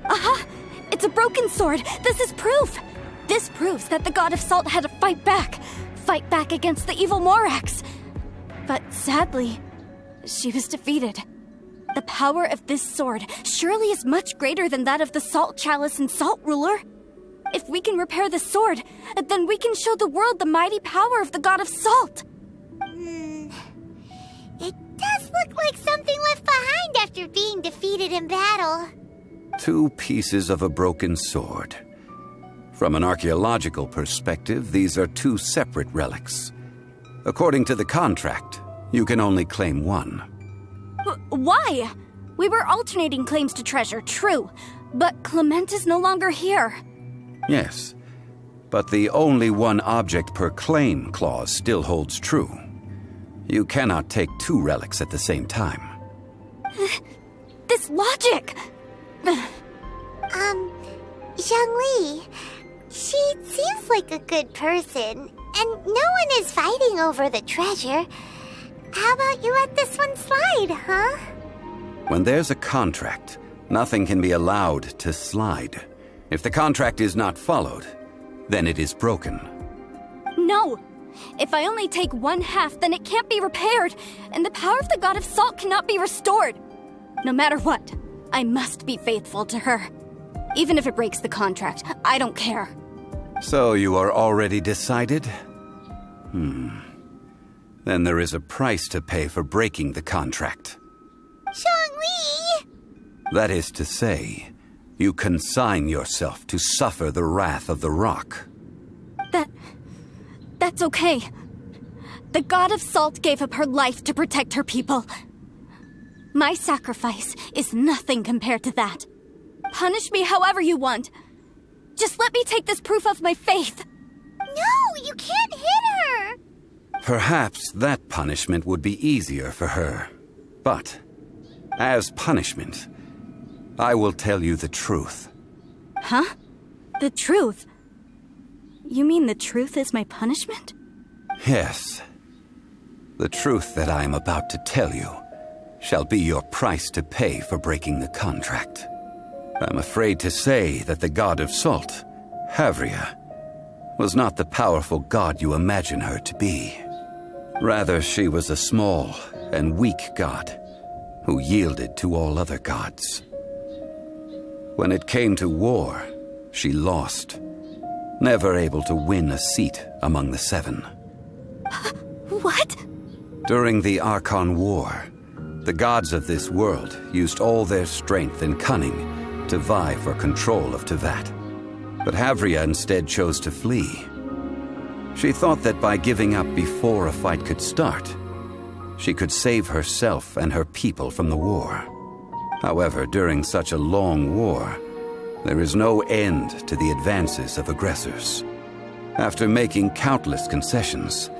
Aha! It's a broken sword! This is proof! This proves that the god of salt had to fight back against the evil Morax. But sadly, she was defeated. The power of this sword surely is much greater than that of the Salt Chalice and Salt Ruler. If we can repair the sword, then we can show the world the mighty power of the god of salt. It does look like something left behind after being defeated in battle. 2 pieces of a broken sword. From an archaeological perspective, these are 2 separate relics. According to the contract, you can only claim one. Why? We were alternating claims to treasure, true. But Clement is no longer here. Yes, but the only one object per claim clause still holds true. You cannot take 2 relics at the same time. This logic! Zhongli, she seems like a good person, and no one is fighting over the treasure. How about you let this one slide, huh? When there's a contract, nothing can be allowed to slide. If the contract is not followed, then it is broken. No! If I only take 1/2, then it can't be repaired, and the power of the god of salt cannot be restored. No matter what, I must be faithful to her. Even if it breaks the contract, I don't care. So you are already decided? Then there is a price to pay for breaking the contract. Zhongli! That is to say, you consign yourself to suffer the wrath of the rock. That's okay. The god of salt gave up her life to protect her people. My sacrifice is nothing compared to that. Punish me however you want. Just let me take this proof of my faith. No, you can't hit her! Perhaps that punishment would be easier for her. But, as punishment, I will tell you the truth. Huh? The truth? You mean the truth is my punishment? Yes. The truth that I am about to tell you shall be your price to pay for breaking the contract. I'm afraid to say that the god of salt, Havria, was not the powerful god you imagine her to be. Rather, she was a small and weak god who yielded to all other gods. When it came to war, she lost, never able to win a seat among the 7. What? During the Archon War, the gods of this world used all their strength and cunning to vie for control of Tevat. But Havria instead chose to flee. She thought that by giving up before a fight could start, she could save herself and her people from the war. However, during such a long war, there is no end to the advances of aggressors. After making countless concessions,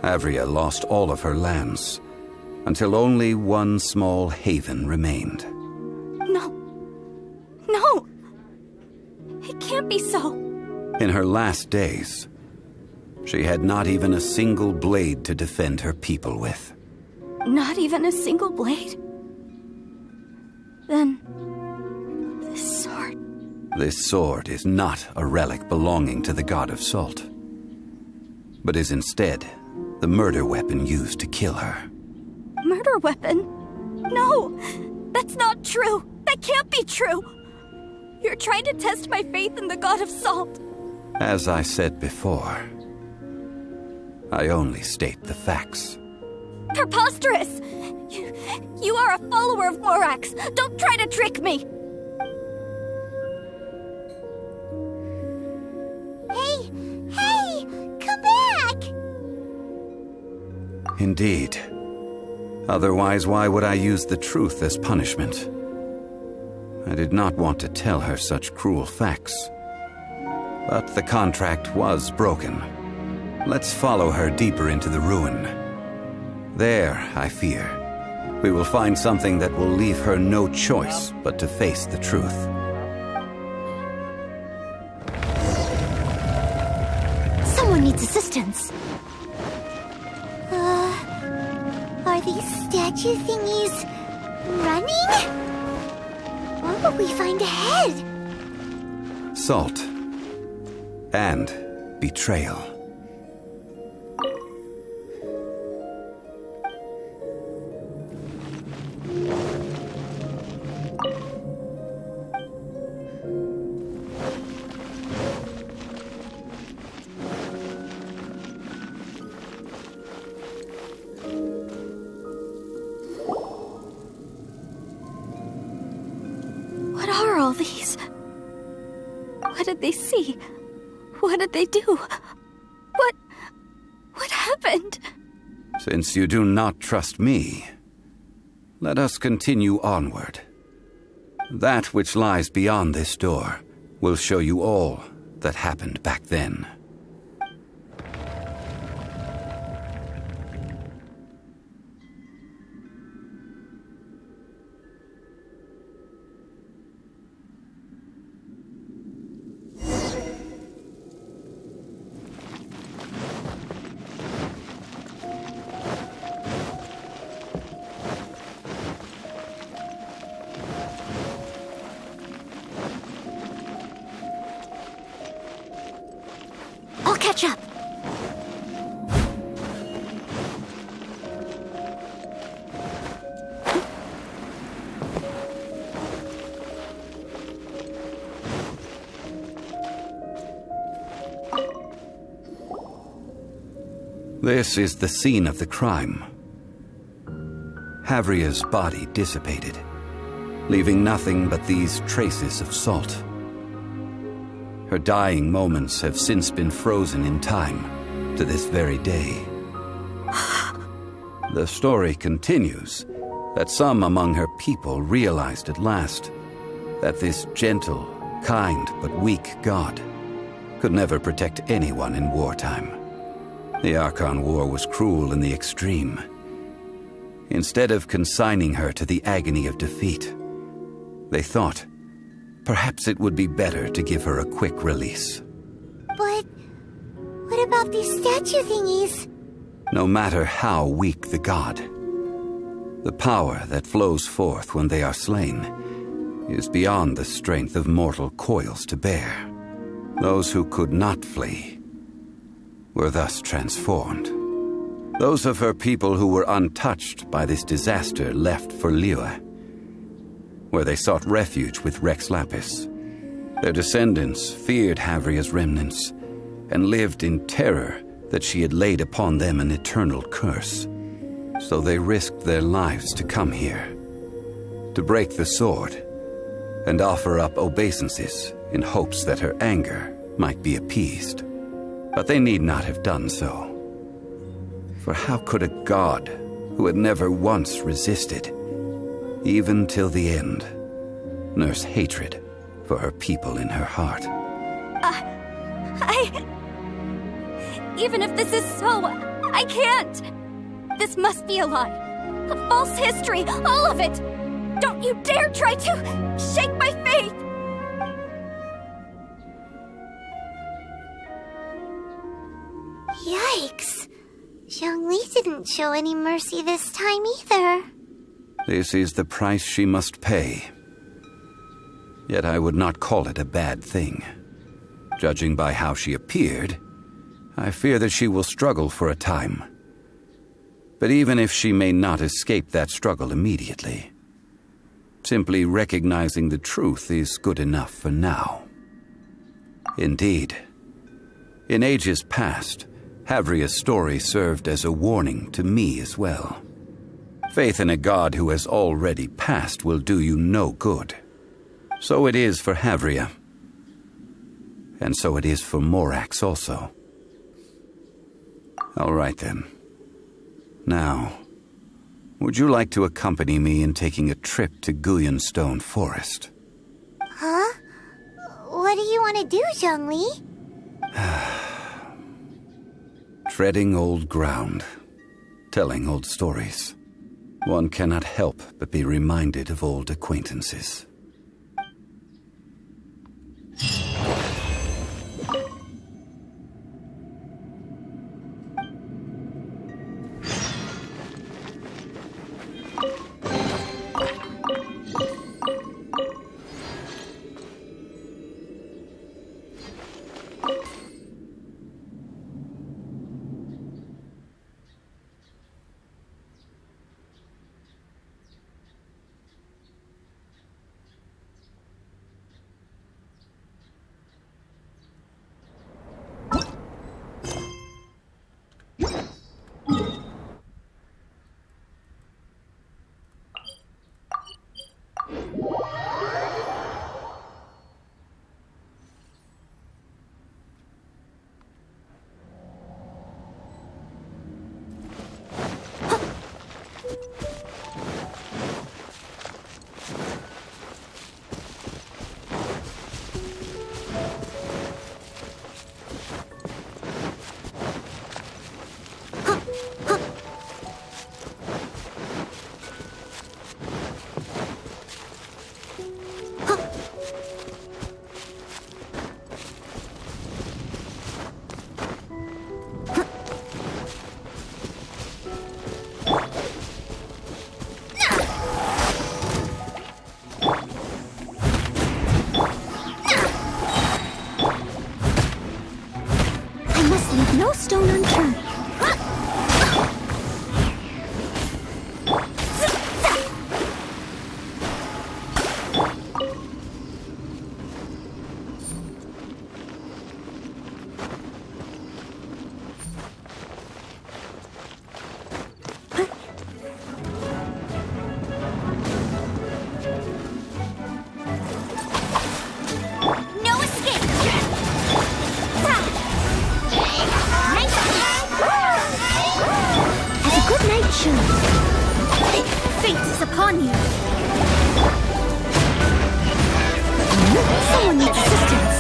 Havria lost all of her lands, until only one small haven remained. No! It can't be so. In her last days, She had not even a single blade to defend her people with. Not even a single blade? Then... this sword... This sword is not a relic belonging to the god of salt, but is instead the murder weapon used to kill her. Murder weapon? No! That's not true! That can't be true! You're trying to test my faith in the god of salt. As I said before, I only state the facts. Preposterous! You are a follower of Morax! Don't try to trick me! Hey! Come back! Indeed. Otherwise, why would I use the truth as punishment? I did not want to tell her such cruel facts. But the contract was broken. Let's follow her deeper into the ruin. There, I fear, we will find something that will leave her no choice but to face the truth. Someone needs assistance. Are these statue thingies running? What will we find ahead? Salt. And betrayal. What are all these? What did they see? What did they do? What happened? Since you do not trust me, let us continue onward. That which lies beyond this door will show you all that happened back then. I'll catch up. This is the scene of the crime. Havria's body dissipated, leaving nothing but these traces of salt. Her dying moments have since been frozen in time to this very day. The story continues that some among her people realized at last that this gentle, kind, but weak god could never protect anyone in wartime. The Archon War was cruel in the extreme. Instead of consigning her to the agony of defeat, they thought perhaps it would be better to give her a quick release. But what about these statue thingies? No matter how weak the god, the power that flows forth when they are slain is beyond the strength of mortal coils to bear. Those who could not flee were thus transformed. Those of her people who were untouched by this disaster left for Liyue, where they sought refuge with Rex Lapis. Their descendants feared Havria's remnants and lived in terror that she had laid upon them an eternal curse. So they risked their lives to come here, to break the sword and offer up obeisances in hopes that her anger might be appeased. But they need not have done so. For how could a god who had never once resisted, even till the end, nurse hatred for her people in her heart? Even if this is so, I can't! This must be a lie. A false history, all of it! Don't you dare try to shake my faith! Yikes! Zhongli didn't show any mercy this time either. This is the price she must pay. Yet I would not call it a bad thing. Judging by how she appeared, I fear that she will struggle for a time. But even if she may not escape that struggle immediately, simply recognizing the truth is good enough for now. Indeed, in ages past, Havria's story served as a warning to me as well. Faith in a god who has already passed will do you no good. So it is for Havria. And so it is for Morax also. All right then. Now, would you like to accompany me in taking a trip to Gullion Forest? Huh? What do you want to do, Zhongli? Treading old ground, telling old stories. One cannot help but be reminded of old acquaintances. No stone unturned. No escape! As a good night should. Fate is upon you. Someone needs assistance.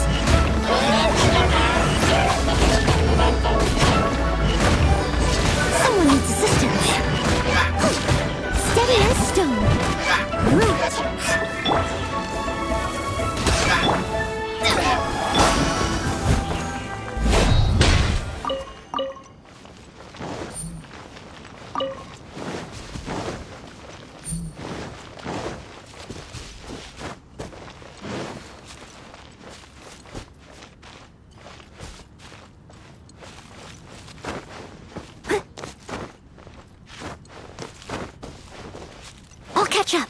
Someone needs assistance. Steady as stone. Right. I'll catch up.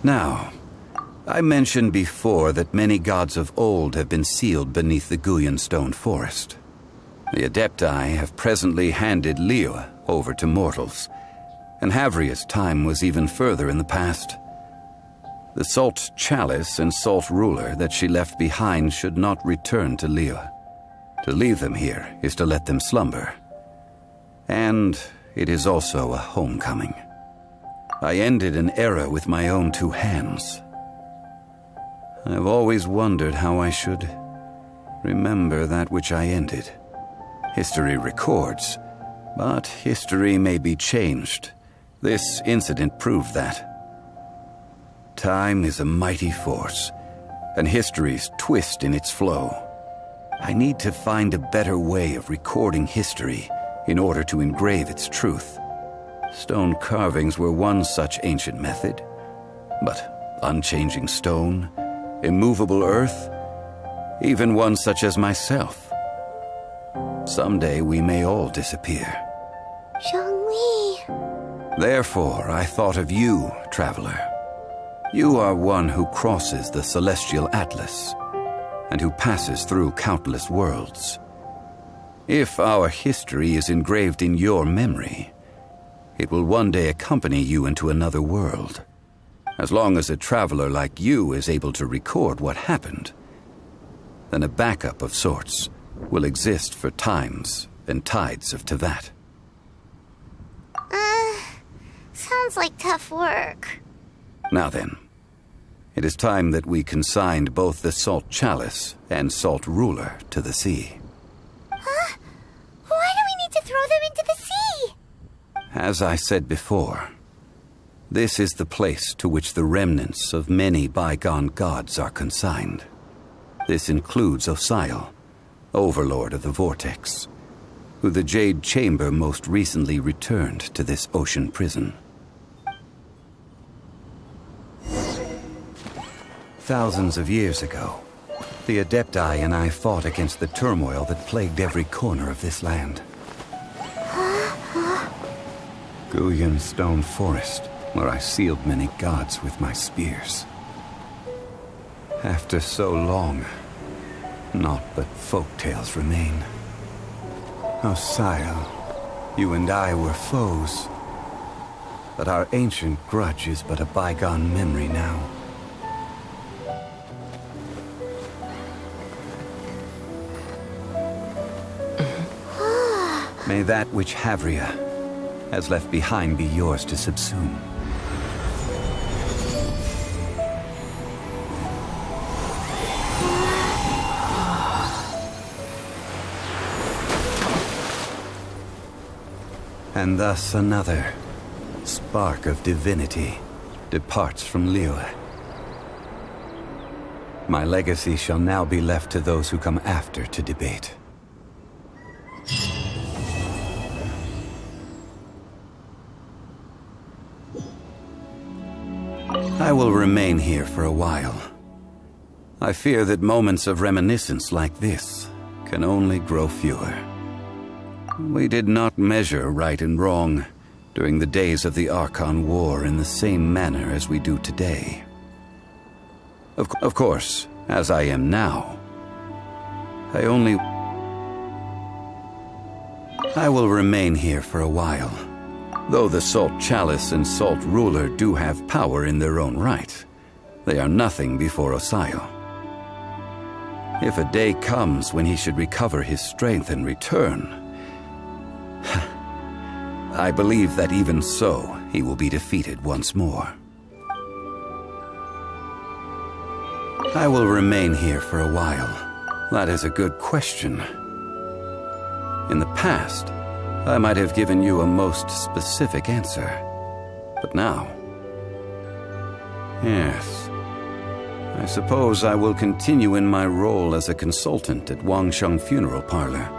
Now, I mentioned before that many gods of old have been sealed beneath the Gullion Forest. The Adepti have presently handed Liyue over to mortals, and Havria's time was even further in the past. The Salt Chalice and Salt Ruler that she left behind should not return to Liyue. To leave them here is to let them slumber. And it is also a homecoming. I ended an era with my own two hands. I've always wondered how I should remember that which I ended. History records, but history may be changed. This incident proved that. Time is a mighty force, and history's twist in its flow. I need to find a better way of recording history in order to engrave its truth. Stone carvings were one such ancient method, but unchanging stone, immovable earth, even one such as myself. Someday we may all disappear. Zhongli. Therefore, I thought of you, traveler. You are one who crosses the celestial atlas, and who passes through countless worlds. If our history is engraved in your memory, it will one day accompany you into another world. As long as a traveler like you is able to record what happened, then a backup of sorts will exist for times and tides of Teyvat. Sounds like tough work. Now then, it is time that we consigned both the Salt Chalice and Salt Ruler to the sea. Huh? Why do we need to throw them into the sea? As I said before, this is the place to which the remnants of many bygone gods are consigned. This includes Osial, Overlord of the Vortex, who the Jade Chamber most recently returned to this ocean prison. Thousands of years ago, the Adepti and I fought against the turmoil that plagued every corner of this land. Guyan Stone Forest, where I sealed many gods with my spears. After so long, naught but folk tales remain. Osial, you and I were foes, but our ancient grudge is but a bygone memory now. May that which Havria has left behind be yours to subsume. And thus another spark of divinity departs from Liyue. My legacy shall now be left to those who come after to debate. I will remain here for a while. I fear that moments of reminiscence like this can only grow fewer. We did not measure right and wrong during the days of the Archon War in the same manner as we do today. Of course, as I am now, I will remain here for a while. Though the Salt Chalice and Salt Ruler do have power in their own right, they are nothing before Osial. If a day comes when he should recover his strength and return, I believe that even so, he will be defeated once more. I will remain here for a while. That is a good question. In the past, I might have given you a most specific answer. But now... yes. I suppose I will continue in my role as a consultant at Wangsheng Funeral Parlor.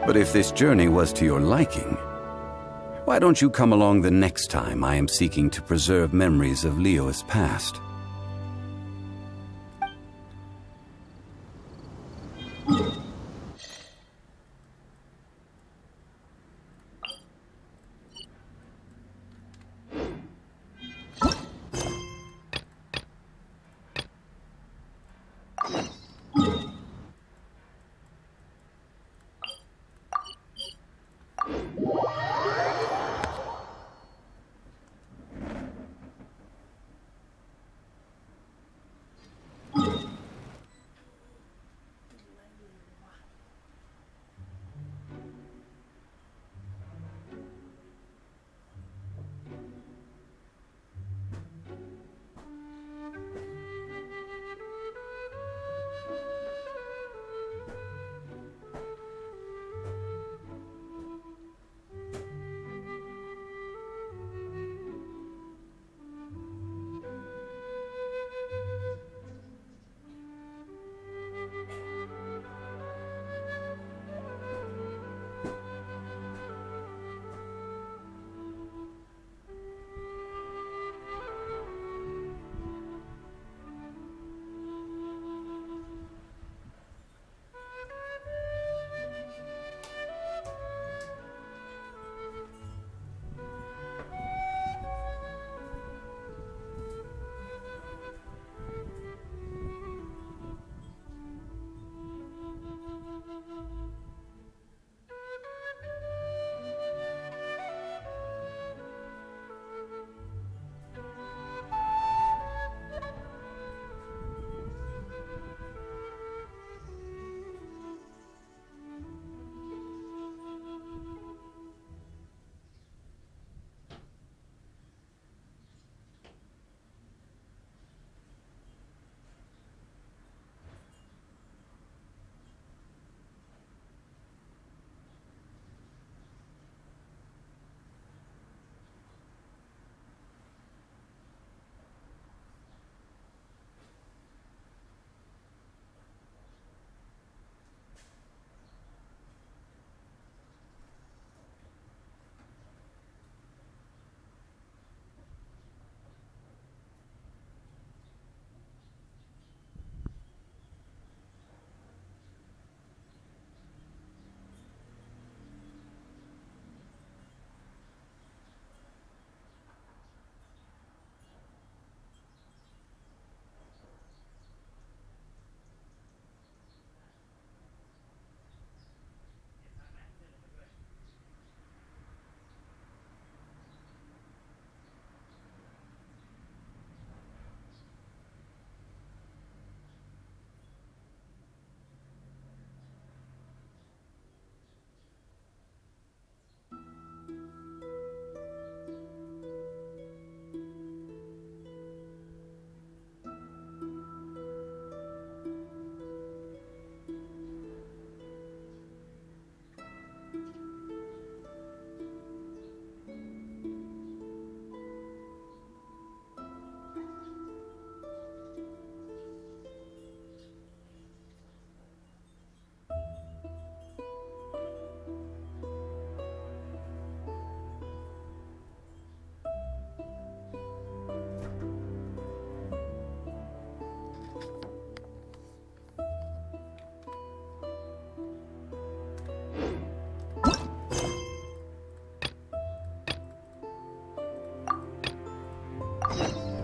But if this journey was to your liking, why don't you come along the next time I am seeking to preserve memories of Liyue's past?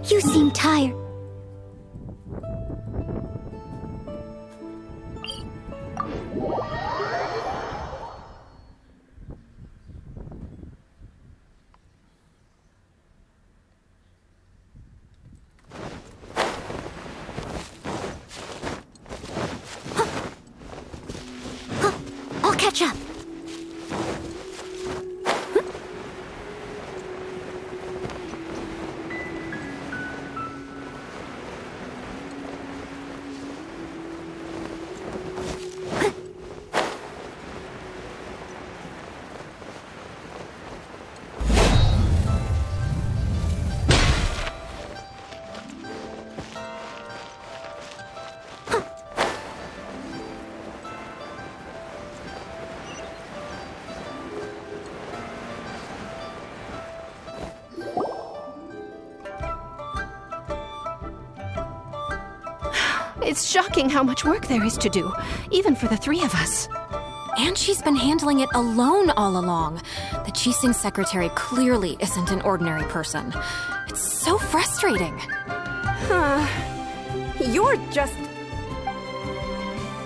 You seem tired. I'll catch up. It's shocking how much work there is to do, even for the three of us. And she's been handling it alone all along. The Qixing secretary clearly isn't an ordinary person. It's so frustrating. You're just...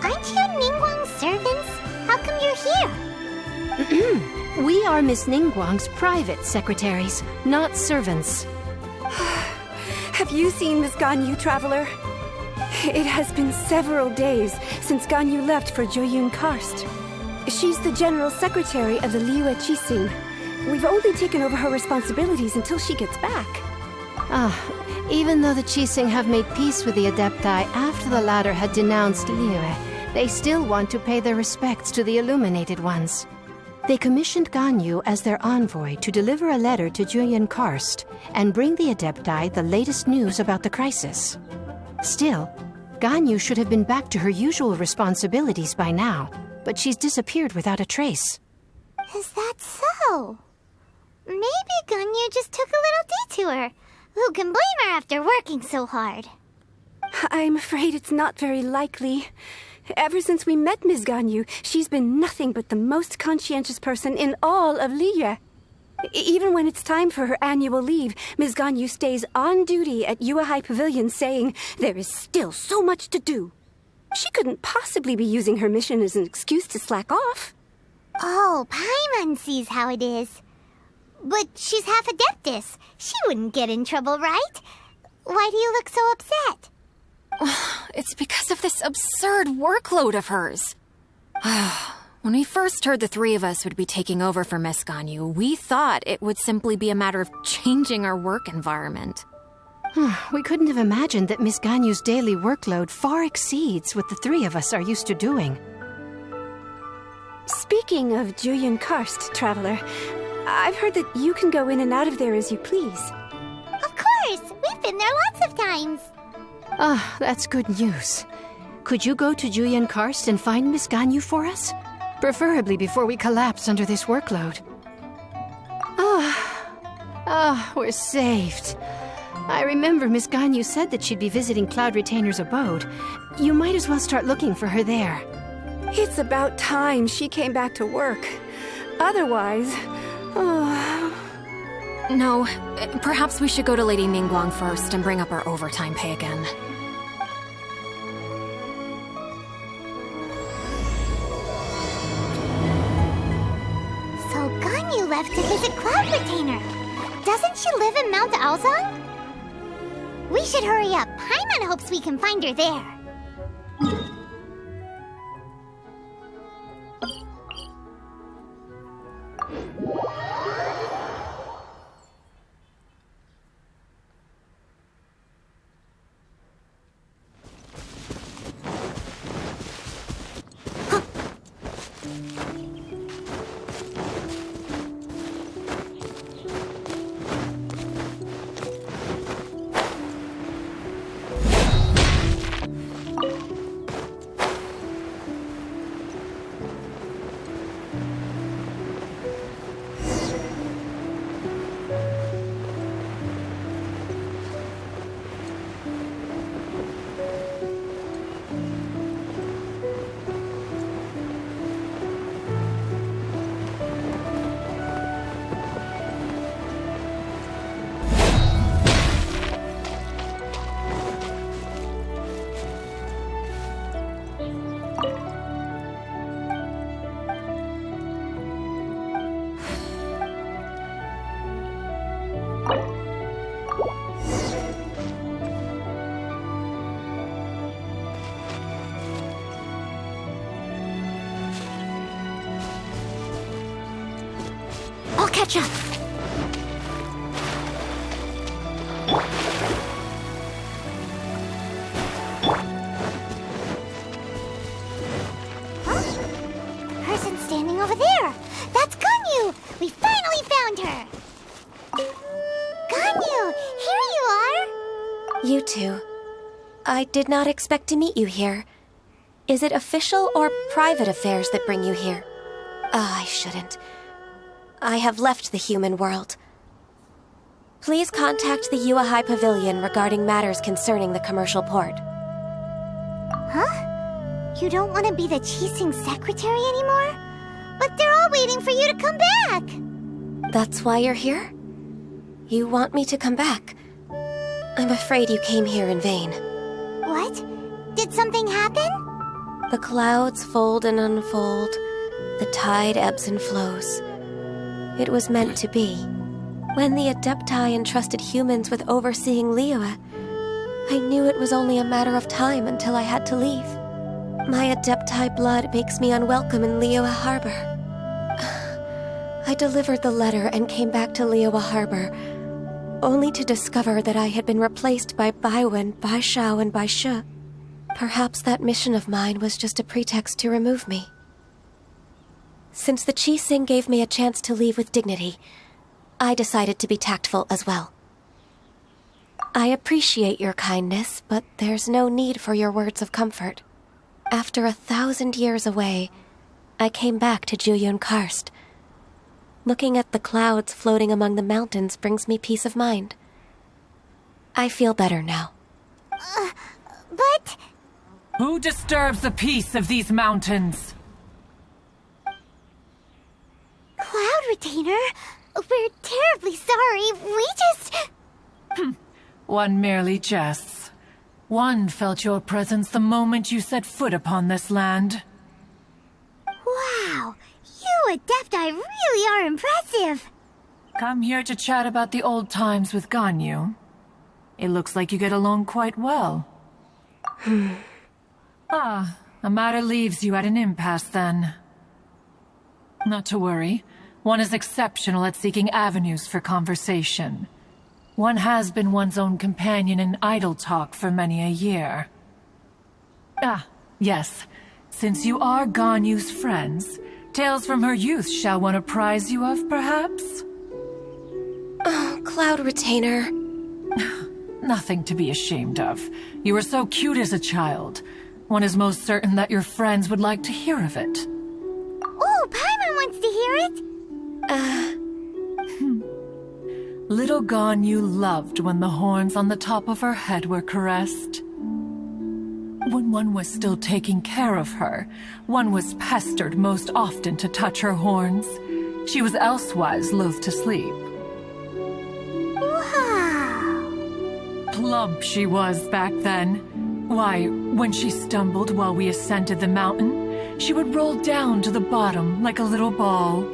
Aren't you Ningguang's servants? How come you're here? We are Miss Ningguang's private secretaries, not servants. Have you seen Miss Ganyu, Traveler? It has been several days since Ganyu left for Joyun Karst. She's the general secretary of the Liyue Qixing. We've only taken over her responsibilities until she gets back. Even though the Qixing have made peace with the Adepti after the latter had denounced Liyue, they still want to pay their respects to the Illuminated Ones. They commissioned Ganyu as their envoy to deliver a letter to Joyun Karst and bring the Adepti the latest news about the crisis. Still, Ganyu should have been back to her usual responsibilities by now, but she's disappeared without a trace. Is that so? Maybe Ganyu just took a little detour. Who can blame her after working so hard? I'm afraid it's not very likely. Ever since we met Ms. Ganyu, she's been nothing but the most conscientious person in all of Liyue. Even when it's time for her annual leave, Ms. Ganyu stays on duty at Yuehai Pavilion saying there is still so much to do. She couldn't possibly be using her mission as an excuse to slack off. Oh, Paimon sees how it is. But she's half Adeptus. She wouldn't get in trouble, right? Why do you look so upset? It's because of this absurd workload of hers. When we first heard the three of us would be taking over for Miss Ganyu, we thought it would simply be a matter of changing our work environment. We couldn't have imagined that Miss Ganyu's daily workload far exceeds what the three of us are used to doing. Speaking of Joyun Karst, Traveler, I've heard that you can go in and out of there as you please. Of course! We've been there lots of times! That's good news. Could you go to Joyun Karst and find Miss Ganyu for us? Preferably before we collapse under this workload. We're saved. I remember Miss Ganyu said that she'd be visiting Cloud Retainer's abode. You might as well start looking for her there. It's about time she came back to work. Otherwise... No, perhaps we should go to Lady Ningguang first and bring up our overtime pay again. So Ganyu left to visit Cloud Retainer. Doesn't she live in Mount Aozong? We should hurry up. Paimon hopes we can find her there. I'll catch up. Person standing over there. That's Ganyu. We finally found her. Ganyu, here you are. You two. I did not expect to meet you here. Is it official or private affairs that bring you here? I shouldn't. I have left the human world. Please contact the Yua High Pavilion regarding matters concerning the commercial port. Huh? You don't want to be the Qixing secretary anymore? But they're all waiting for you to come back. That's why you're here? You want me to come back? I'm afraid you came here in vain. What? Did something happen? The clouds fold and unfold. The tide ebbs and flows. It was meant to be. When the Adepti entrusted humans with overseeing Liyue, I knew it was only a matter of time until I had to leave. My Adepti blood makes me unwelcome in Liyue Harbor. I delivered the letter and came back to Liyue Harbor, only to discover that I had been replaced by Baiwen, Baishao, and Baishu. Perhaps that mission of mine was just a pretext to remove me. Since the Qixing gave me a chance to leave with dignity, I decided to be tactful as well. I appreciate your kindness, but there's no need for your words of comfort. After 1,000 years away, I came back to Juyun Karst. Looking at the clouds floating among the mountains brings me peace of mind. I feel better now. But... Who disturbs the peace of these mountains? Cloud Retainer, we're terribly sorry. We just... One merely jests. One felt your presence the moment you set foot upon this land. Wow, you Adepti really are impressive. Come here to chat about the old times with Ganyu. It looks like you get along quite well. A matter leaves you at an impasse then. Not to worry. One is exceptional at seeking avenues for conversation. One has been one's own companion in idle talk for many a year. Yes. Since you are Ganyu's friends, tales from her youth shall one apprise you of, perhaps? Oh, Cloud Retainer. Nothing to be ashamed of. You were so cute as a child. One is most certain that your friends would like to hear of it. Oh, Paimon wants to hear it. Little Ganyu loved when the horns on the top of her head were caressed. When one was still taking care of her, one was pestered most often to touch her horns. She was elsewise loath to sleep. Wow. Plump she was back then. Why, when she stumbled while we ascended the mountain, she would roll down to the bottom like a little ball.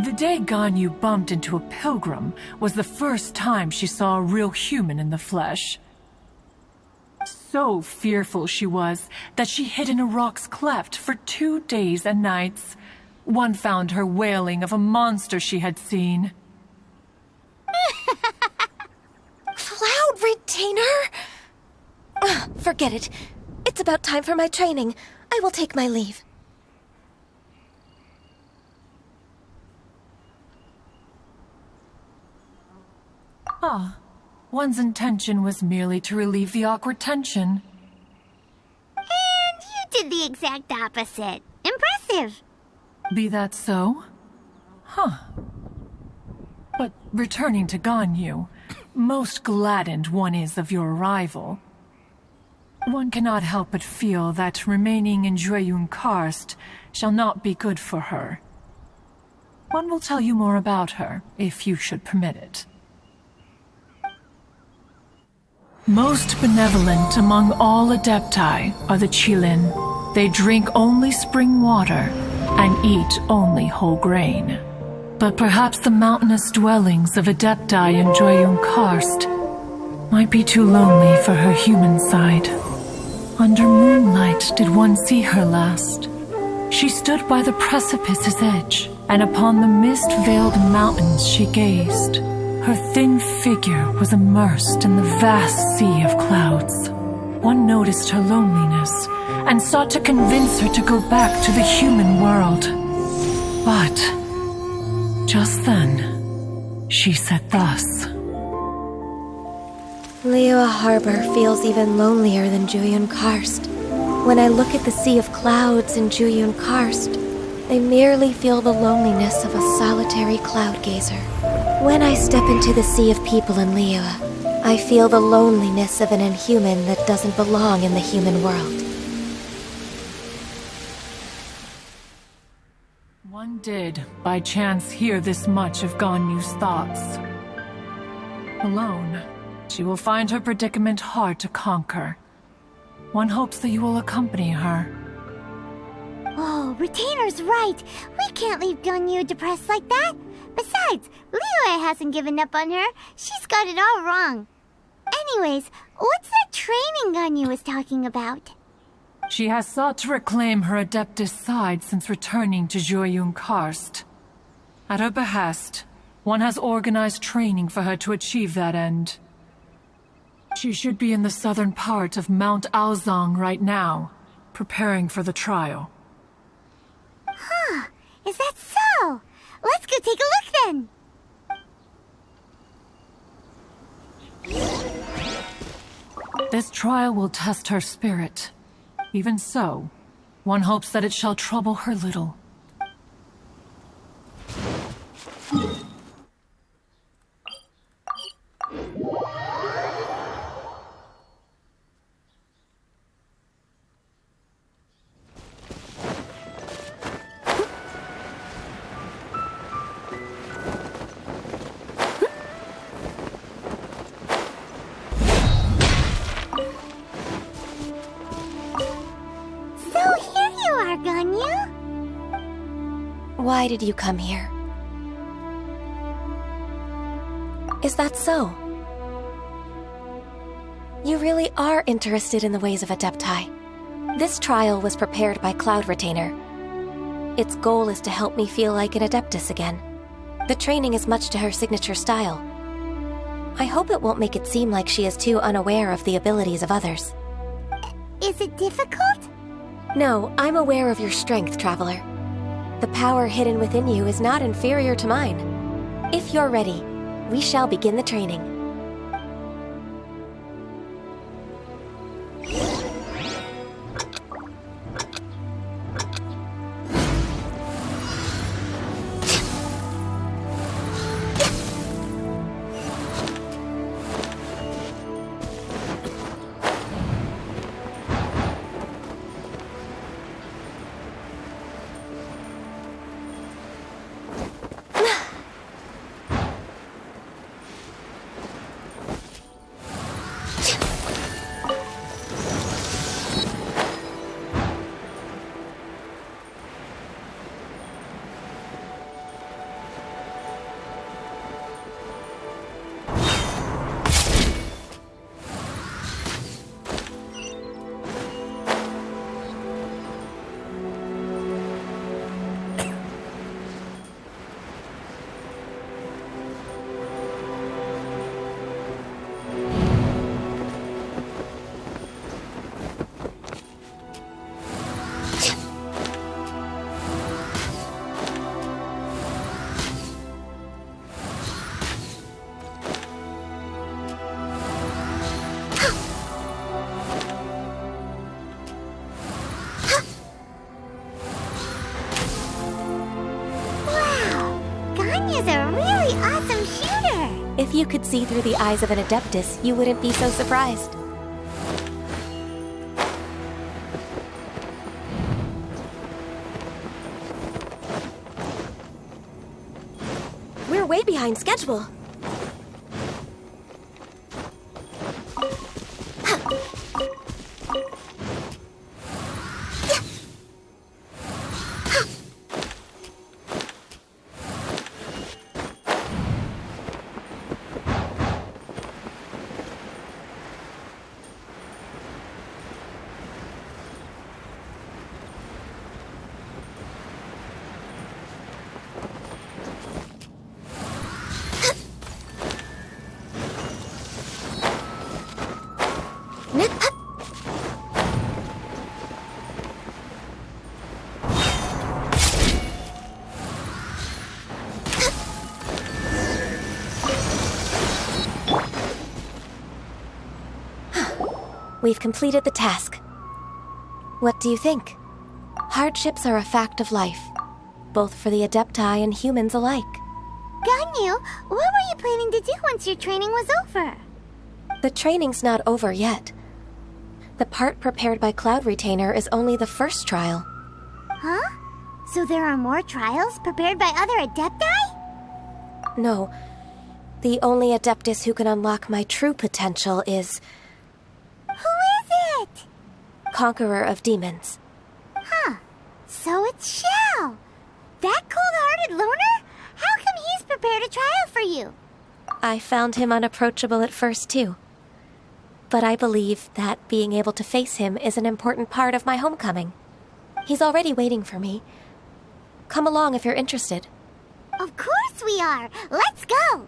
The day Ganyu bumped into a pilgrim was the first time she saw a real human in the flesh. So fearful she was that she hid in a rock's cleft for 2 days and nights. One found her wailing of a monster she had seen. Cloud Retainer? Forget it. It's about time for my training. I will take my leave. One's intention was merely to relieve the awkward tension. And you did the exact opposite. Impressive. Be that so? But returning to Ganyu, most gladdened one is of your arrival. One cannot help but feel that remaining in Juyun Karst shall not be good for her. One will tell you more about her, if you should permit it. Most benevolent among all Adepti are the Qilin. They drink only spring water and eat only whole grain. But perhaps the mountainous dwellings of Adepti in Juyun Karst might be too lonely for her human side. Under moonlight did one see her last. She stood by the precipice's edge, and upon the mist-veiled mountains she gazed. Her thin figure was immersed in the vast sea of clouds. One noticed her loneliness and sought to convince her to go back to the human world. But just then, she said thus. Liyue Harbor feels even lonelier than Juyun Karst. When I look at the sea of clouds in Juyun Karst, I merely feel the loneliness of a solitary cloud gazer. When I step into the sea of people in Liyue, I feel the loneliness of an inhuman that doesn't belong in the human world. One did, by chance, hear this much of Ganyu's thoughts. Alone, she will find her predicament hard to conquer. One hopes that you will accompany her. Oh, Retainer's right. We can't leave Ganyu depressed like that. Besides, Liyue hasn't given up on her. She's got it all wrong. Anyways, what's that training Ganyu was talking about? She has sought to reclaim her Adeptus side since returning to Juyun Karst. At her behest, one has organized training for her to achieve that end. She should be in the southern part of Mount Aozang right now, preparing for the trial. Huh, is that so? Let's go take a look then! This trial will test her spirit. Even so, one hopes that it shall trouble her little. Why did you come here? Is that so? You really are interested in the ways of Adepti. This trial was prepared by Cloud Retainer. Its goal is to help me feel like an Adeptus again. The training is much to her signature style. I hope it won't make it seem like she is too unaware of the abilities of others. Is it difficult? No, I'm aware of your strength, Traveler. The power hidden within you is not inferior to mine. If you're ready, we shall begin the training. If you could see through the eyes of an Adeptus, you wouldn't be so surprised. We're way behind schedule. We've completed the task. What do you think? Hardships are a fact of life, both for the Adepti and humans alike. Ganyu, what were you planning to do once your training was over? The training's not over yet. The part prepared by Cloud Retainer is only the first trial. Huh? So there are more trials prepared by other Adepti? No. The only Adeptus who can unlock my true potential is... Who is it? Conqueror of Demons. Huh. So it's Shao. That cold-hearted loner? How come he's prepared a trial for you? I found him unapproachable at first, too. But I believe that being able to face him is an important part of my homecoming. He's already waiting for me. Come along if you're interested. Of course we are! Let's go!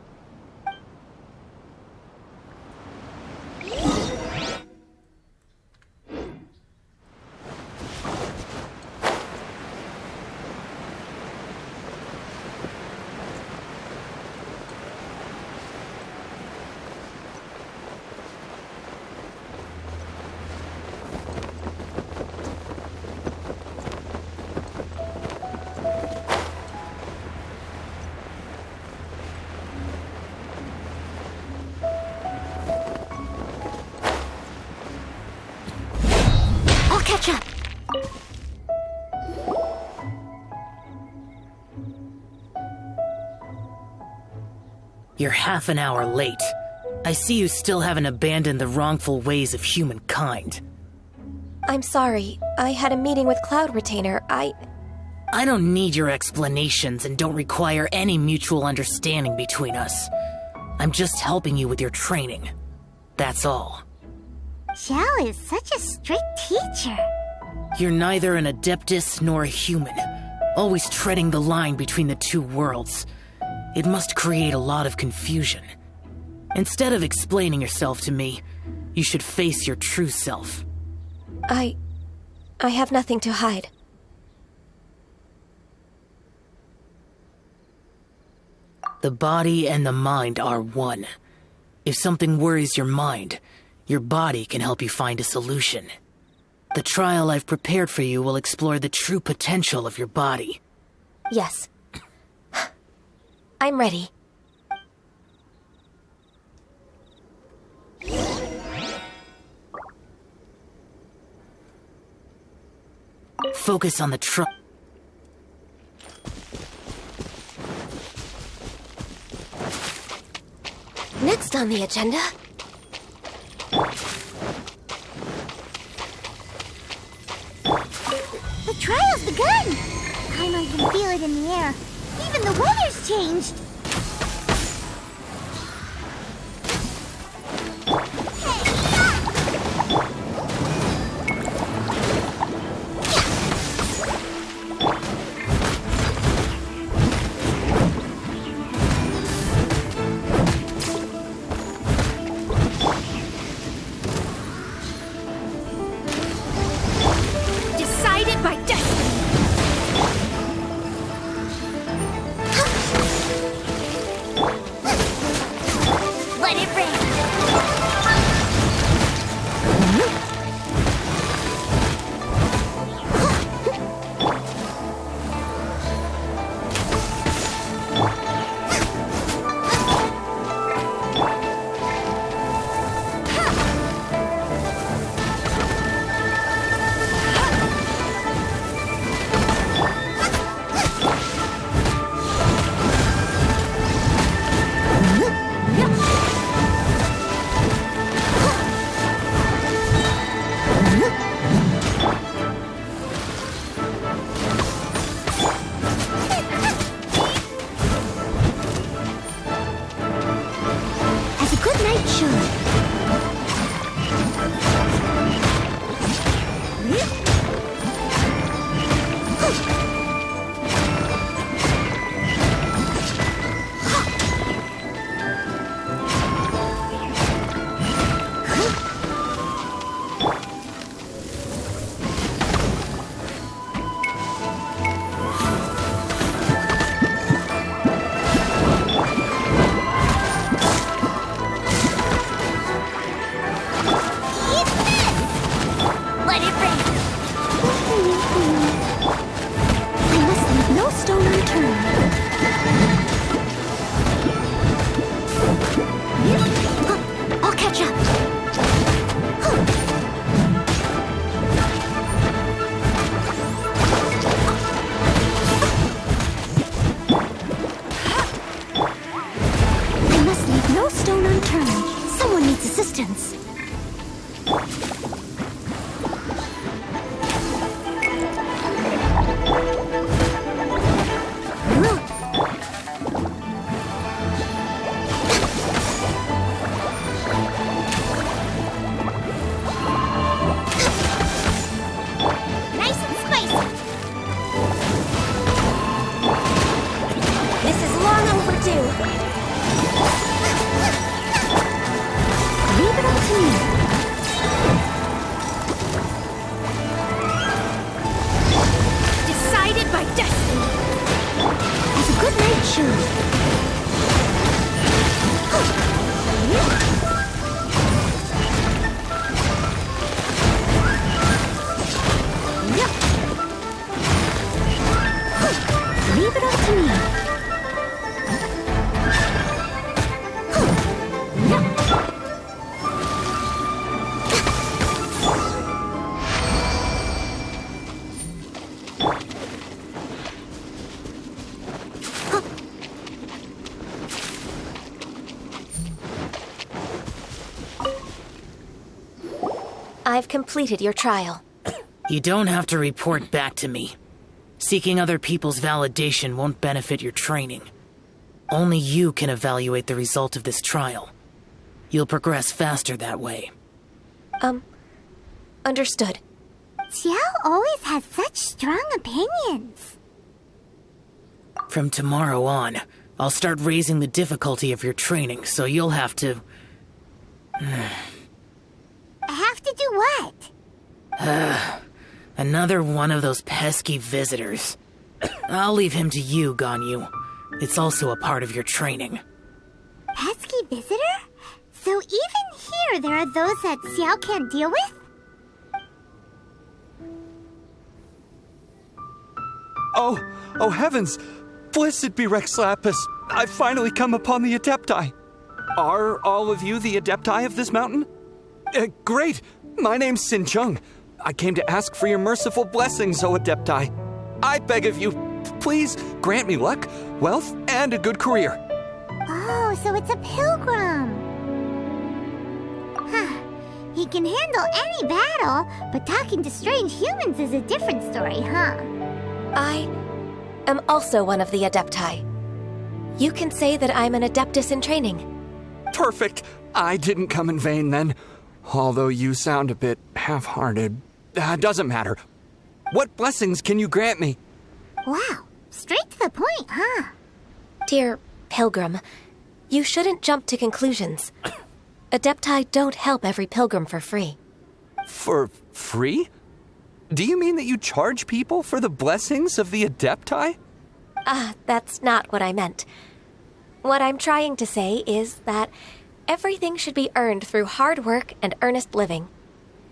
Catch up. You're half an hour late. I see you still haven't abandoned the wrongful ways of humankind. I'm sorry. I had a meeting with Cloud Retainer. I don't need your explanations and don't require any mutual understanding between us. I'm just helping you with your training. That's all. Xiao is such a strict teacher. You're neither an Adeptus nor a human, always treading the line between the two worlds. It must create a lot of confusion. Instead of explaining yourself to me, you should face your true self. I have nothing to hide. The body and the mind are one. If something worries your mind, your body can help you find a solution. The trial I've prepared for you will explore the true potential of your body. Yes. I'm ready. Focus on the Next on the agenda... The trial's begun! Paimon can feel it in the air. Even the weather's changed! Decided by destiny! destiny. As a good night show. Leave it up to me. I've completed your trial. You don't have to report back to me. Seeking other people's validation won't benefit your training. Only you can evaluate the result of this trial. You'll progress faster that way. Understood. Xiao always has such strong opinions. From tomorrow on, I'll start raising the difficulty of your training, so you'll have to... Have to do what? Another one of those pesky visitors. I'll leave him to you, Ganyu. It's also a part of your training. Pesky visitor? So even here there are those that Xiao can't deal with? Oh heavens! Blessed be Rex Lapis! I've finally come upon the Adepti! Are all of you the Adepti of this mountain? Great! My name's Sin Chung. I came to ask for your merciful blessings, O Adepti. I beg of you, please grant me luck, wealth, and a good career. Oh, so it's a pilgrim. Huh. He can handle any battle, but talking to strange humans is a different story, huh? I am also one of the Adepti. You can say that I'm an Adeptus in training. Perfect. I didn't come in vain then. Although you sound a bit half-hearted. Doesn't matter. What blessings can you grant me? Wow, straight to the point, huh? Dear Pilgrim, you shouldn't jump to conclusions. Adepti don't help every pilgrim for free. For free? Do you mean that you charge people for the blessings of the Adepti? That's not what I meant. What I'm trying to say is that everything should be earned through hard work and earnest living.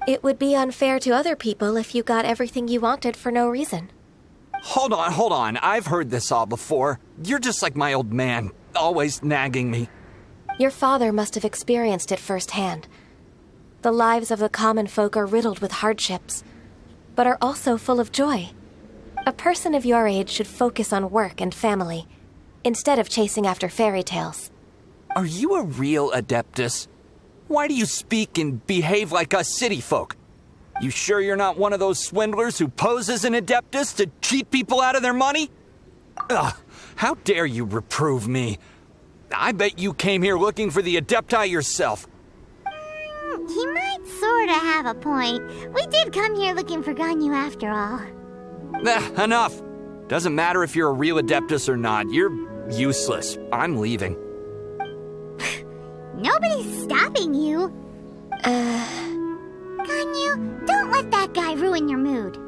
It would be unfair to other people if you got everything you wanted for no reason. Hold on. I've heard this all before. You're just like my old man, always nagging me. Your father must have experienced it firsthand. The lives of the common folk are riddled with hardships, but are also full of joy. A person of your age should focus on work and family, instead of chasing after fairy tales. Are you a real Adeptus? Why do you speak and behave like us city folk? You sure you're not one of those swindlers who pose as an Adeptus to cheat people out of their money? Ugh, how dare you reprove me? I bet you came here looking for the Adepti yourself. He might sorta have a point. We did come here looking for Ganyu after all. Enough. Doesn't matter if you're a real Adeptus or not. You're useless. I'm leaving. Nobody's stopping you. Ganyu, don't let that guy ruin your mood.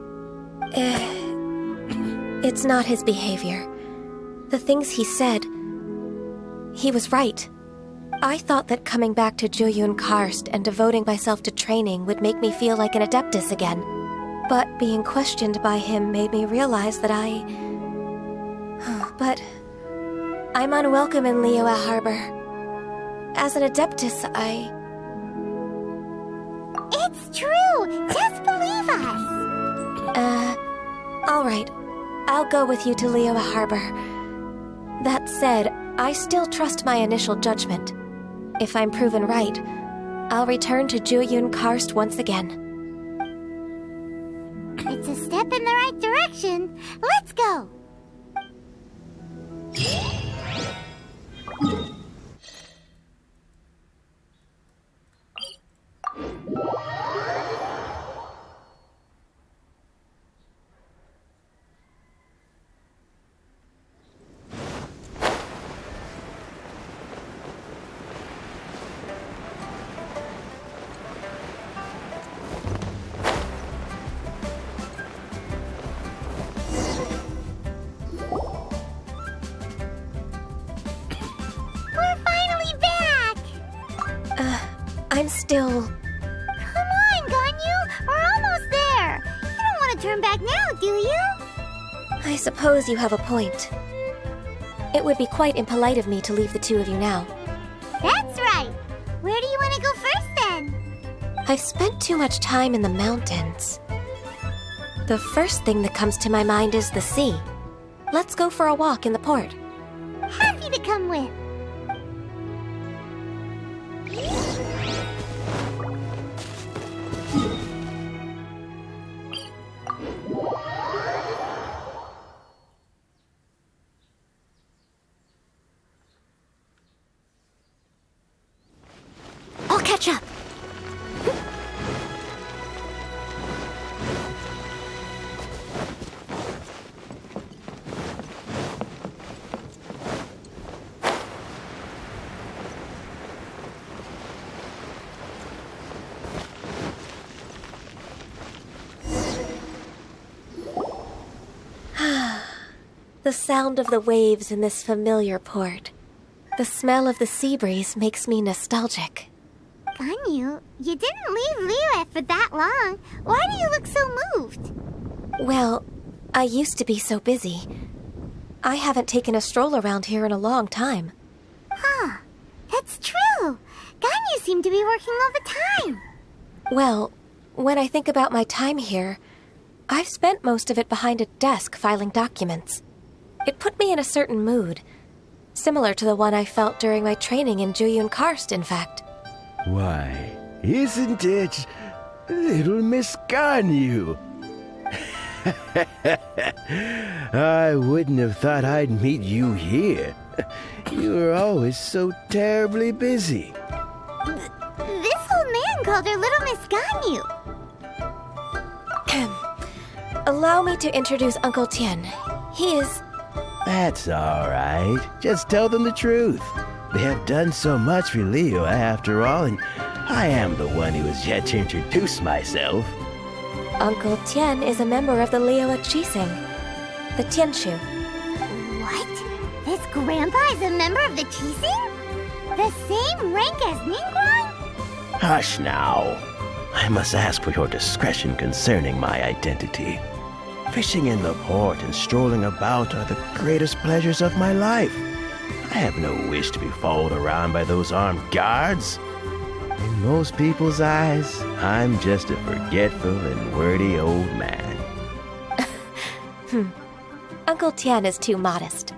It's not his behavior. The things he said, he was right. I thought that coming back to Jueyun Karst and devoting myself to training would make me feel like an Adeptus again. But being questioned by him made me realize that But I'm unwelcome in Liyue Harbor. As an Adeptus, It's true! Just believe us! All right. I'll go with you to Liyue Harbor. That said, I still trust my initial judgment. If I'm proven right, I'll return to Jueyun Karst once again. It's a step in the right direction. Let's go! still... Come on, Ganyu! We're almost there! You don't want to turn back now, do you? I suppose you have a point. It would be quite impolite of me to leave the two of you now. That's right! Where do you want to go first, then? I've spent too much time in the mountains. The first thing that comes to my mind is the sea. Let's go for a walk in the port. Happy to come with. I'll catch up. The sound of the waves in this familiar port. The smell of the sea breeze makes me nostalgic. Ganyu, you didn't leave Liyue for that long. Why do you look so moved? Well, I used to be so busy. I haven't taken a stroll around here in a long time. Huh. That's true. Ganyu seemed to be working all the time. Well, when I think about my time here, I've spent most of it behind a desk filing documents. It put me in a certain mood, similar to the one I felt during my training in Juyun Karst, in fact. Why, isn't it little Miss Ganyu? I wouldn't have thought I'd meet you here. You were always so terribly busy. This old man called her Little Miss Ganyu. Allow me to introduce Uncle Tien. He is... That's all right. Just tell them the truth. They have done so much for Liyue after all, and I am the one who has yet to introduce myself. Uncle Tien is a member of the Liyue Qixing, the Tianshu. What? This grandpa is a member of the Qixing? The same rank as Ningguang? Hush now. I must ask for your discretion concerning my identity. Fishing in the port and strolling about are the greatest pleasures of my life. I have no wish to be followed around by those armed guards. In most people's eyes, I'm just a forgetful and wordy old man. Uncle Tien is too modest.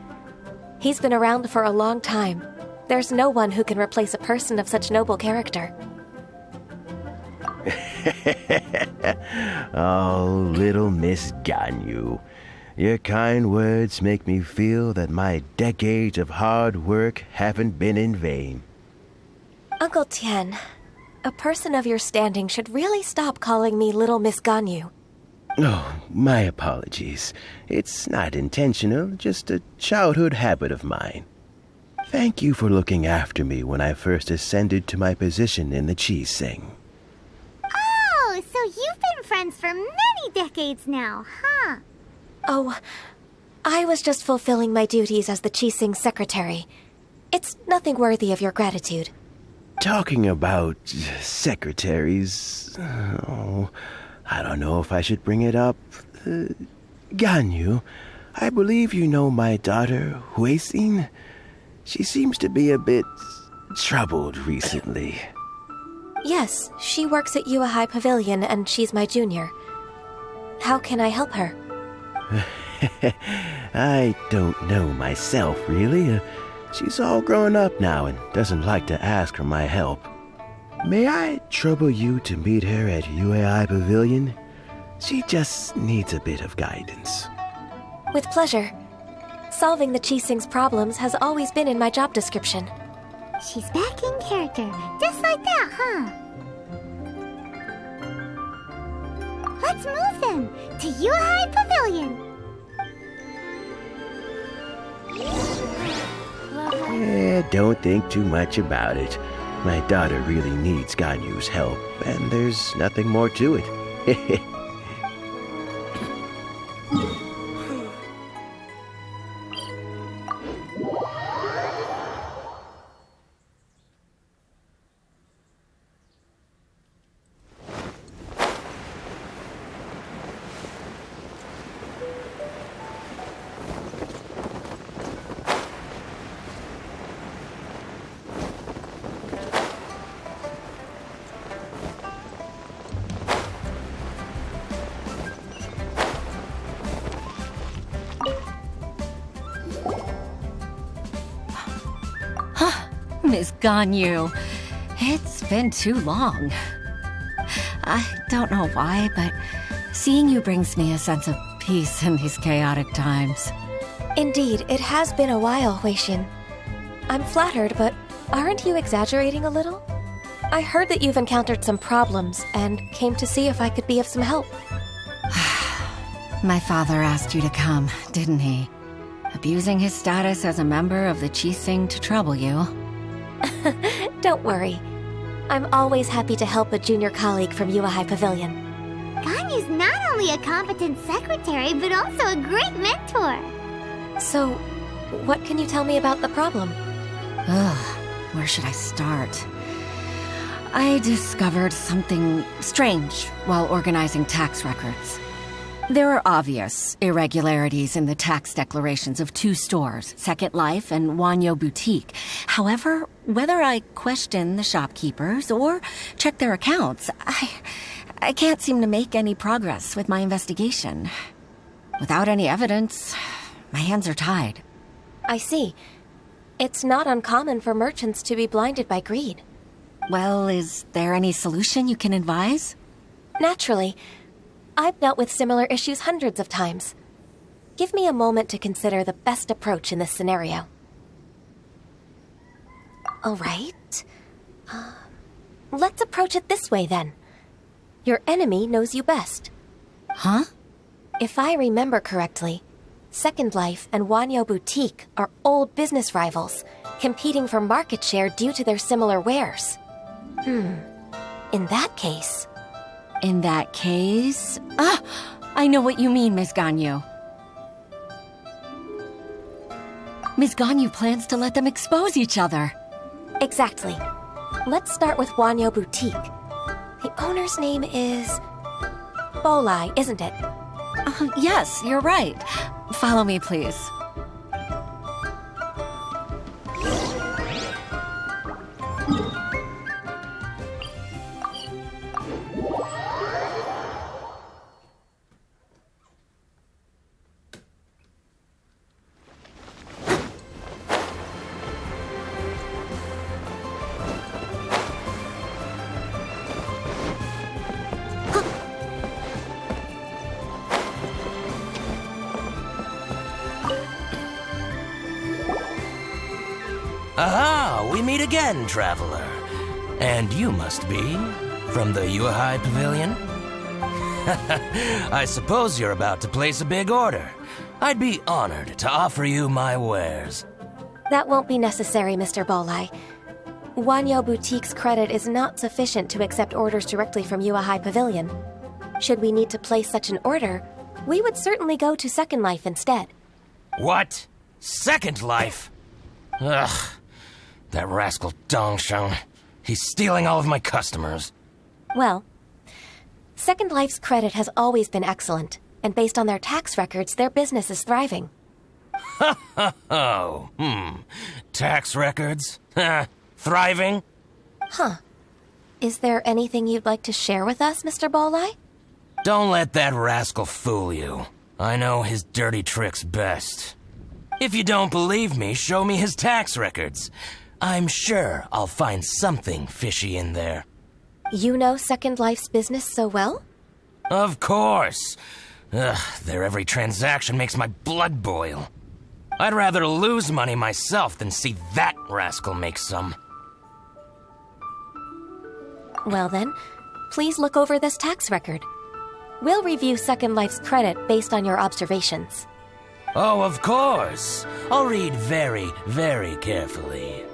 He's been around for a long time. There's no one who can replace a person of such noble character. Oh, little Miss Ganyu. Your kind words make me feel that my decades of hard work haven't been in vain. Uncle Tien, a person of your standing should really stop calling me Little Miss Ganyu. Oh, my apologies. It's not intentional, just a childhood habit of mine. Thank you for looking after me when I first ascended to my position in the Qixing. Oh, so you've been friends for many decades now, huh? Oh, I was just fulfilling my duties as the Qixing secretary. It's nothing worthy of your gratitude. Talking about secretaries... Oh, I don't know if I should bring it up. Ganyu, I believe you know my daughter, Huixin. She seems to be a bit troubled recently. Yes, she works at Yue High Pavilion and she's my junior. How can I help her? I don't know myself, really. She's all grown up now and doesn't like to ask for my help. May I trouble you to meet her at UAI Pavilion? She just needs a bit of guidance. With pleasure. Solving the Qixing's problems has always been in my job description. She's back in character, just like that, huh? Let's move then to UAI Pavilion. Don't think too much about it. My daughter really needs Ganyu's help, and there's nothing more to it. Miss Ganyu. It's been too long. I don't know why, but seeing you brings me a sense of peace in these chaotic times. Indeed, it has been a while, Huixin. I'm flattered, but aren't you exaggerating a little? I heard that you've encountered some problems and came to see if I could be of some help. My father asked you to come, didn't he? Abusing his status as a member of the Qixing to trouble you. Don't worry. I'm always happy to help a junior colleague from Yuehai Pavilion. Ganyu's not only a competent secretary, but also a great mentor. So, what can you tell me about the problem? Where should I start? I discovered something strange while organizing tax records. There are obvious irregularities in the tax declarations of 2 stores, Second Life and Wanyo Boutique. However, whether I question the shopkeepers or check their accounts, I can't seem to make any progress with my investigation. Without any evidence, my hands are tied. I see. It's not uncommon for merchants to be blinded by greed. Well, is there any solution you can advise? Naturally. I've dealt with similar issues hundreds of times. Give me a moment to consider the best approach in this scenario. All right. Let's approach it this way, then. Your enemy knows you best. Huh? If I remember correctly, Second Life and Wanyo Boutique are old business rivals, competing for market share due to their similar wares. In that case... I know what you mean, Miss Ganyu. Miss Ganyu plans to let them expose each other. Exactly. Let's start with Wanyo Boutique. The owner's name is... Bolai, isn't it? Yes, you're right. Follow me, please. Aha! We meet again, traveler. And you must be from the Yuehai Pavilion? I suppose you're about to place a big order. I'd be honored to offer you my wares. That won't be necessary, Mr. Bolai. Wanyo Boutique's credit is not sufficient to accept orders directly from Yuehai Pavilion. Should we need to place such an order, we would certainly go to Second Life instead. What? Second Life? Ugh. That rascal Dongsheng. He's stealing all of my customers. Well, Second Life's credit has always been excellent, and based on their tax records, their business is thriving. Tax records? Thriving? Huh. Is there anything you'd like to share with us, Mr. Bolai? Don't let that rascal fool you. I know his dirty tricks best. If you don't believe me, show me his tax records. I'm sure I'll find something fishy in there. You know Second Life's business so well? Of course. Their every transaction makes my blood boil. I'd rather lose money myself than see that rascal make some. Well then, please look over this tax record. We'll review Second Life's credit based on your observations. Oh, of course. I'll read very, very carefully.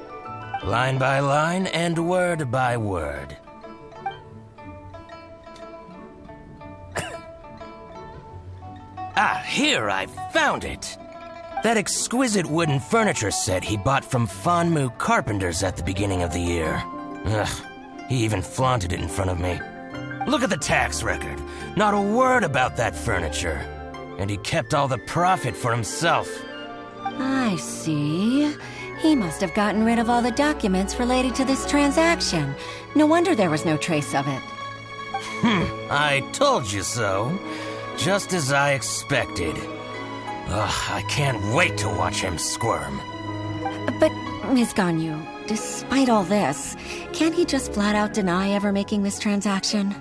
Line by line and word by word. Here, I found it. That exquisite wooden furniture set he bought from Fanmu Carpenters at the beginning of the year. He even flaunted it in front of me. Look at the tax record. Not a word about that furniture. And he kept all the profit for himself. I see. He must have gotten rid of all the documents related to this transaction. No wonder there was no trace of it. I told you so. Just as I expected. I can't wait to watch him squirm. But Ms. Ganyu, despite all this, can't he just flat out deny ever making this transaction?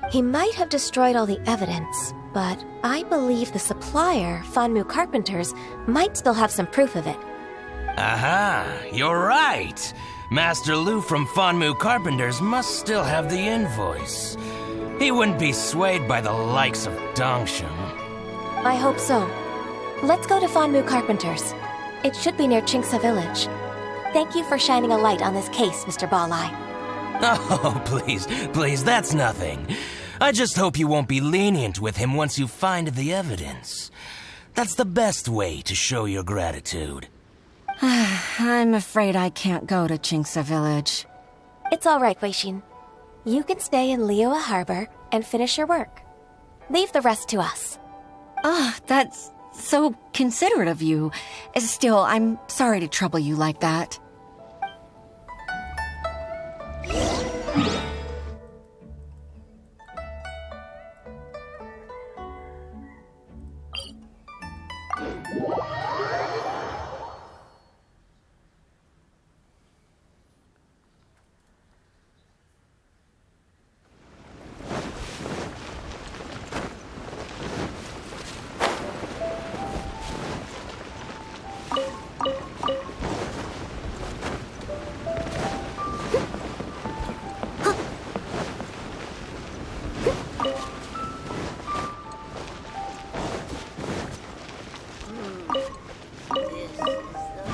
He might have destroyed all the evidence, but I believe the supplier, Fanmu Carpenters, might still have some proof of it. Aha, you're right. Master Lu from Fanmu Carpenters must still have the invoice. He wouldn't be swayed by the likes of Dongsheng. I hope so. Let's go to Fanmu Carpenters. It should be near Chingsa Village. Thank you for shining a light on this case, Mr. Balai. Oh, please, that's nothing. I just hope you won't be lenient with him once you find the evidence. That's the best way to show your gratitude. I'm afraid I can't go to Chingsa Village. It's all right, Weixin. You can stay in Liyue Harbor and finish your work. Leave the rest to us. That's so considerate of you. Still, I'm sorry to trouble you like that.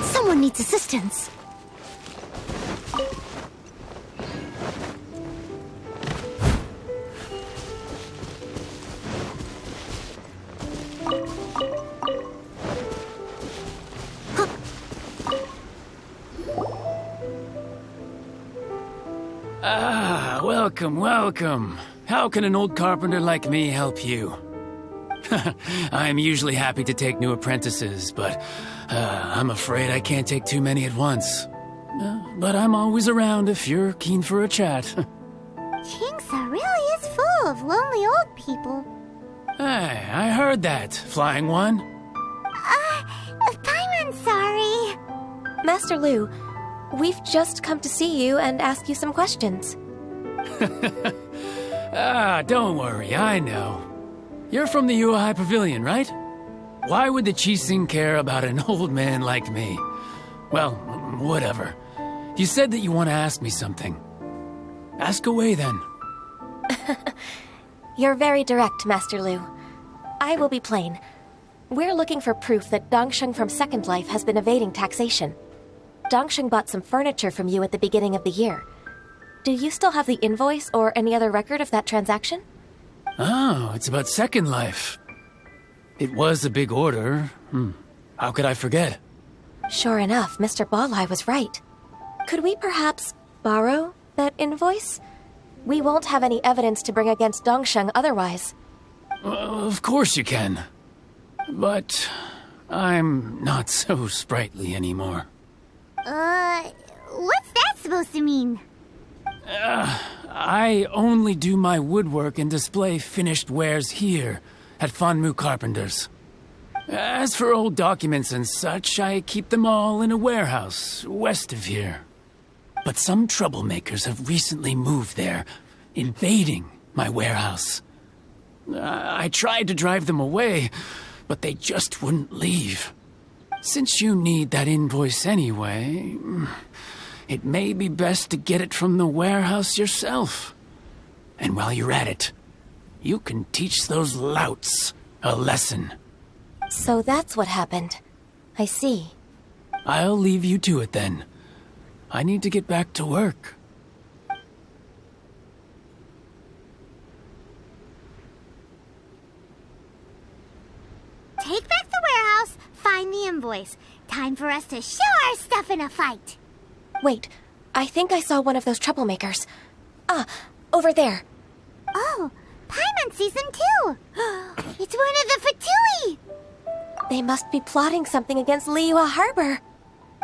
Someone needs assistance. Welcome. How can an old carpenter like me help you? I'm usually happy to take new apprentices, but I'm afraid I can't take too many at once. But I'm always around if you're keen for a chat. Chingsa really is full of lonely old people. Hey, I heard that, Flying One. Paimon's sorry. Master Lu, we've just come to see you and ask you some questions. Don't worry, I know. You're from the Yuehai Pavilion, right? Why would the Qixing care about an old man like me? Well, whatever. You said that you want to ask me something. Ask away, then. You're very direct, Master Lu. I will be plain. We're looking for proof that Dongsheng from Second Life has been evading taxation. Dongsheng bought some furniture from you at the beginning of the year. Do you still have the invoice or any other record of that transaction? Oh, it's about Second Life. It was a big order. How could I forget? Sure enough, Mr. Balai was right. Could we perhaps borrow that invoice? We won't have any evidence to bring against Dongsheng otherwise. Of course you can. But I'm not so sprightly anymore. What's that supposed to mean? I only do my woodwork and display finished wares here at Fanmu Carpenters. As for old documents and such, I keep them all in a warehouse west of here. But some troublemakers have recently moved there, invading my warehouse. I tried to drive them away, but they just wouldn't leave. Since you need that invoice anyway, it may be best to get it from the warehouse yourself. And while you're at it, you can teach those louts a lesson. So that's what happened. I see. I'll leave you to it then. I need to get back to work. Take back the warehouse, find the invoice. Time for us to show our stuff in a fight. Wait, I think I saw one of those troublemakers. Over there. Oh, Paimon sees them too. It's one of the Fatui. They must be plotting something against Liyue Harbor.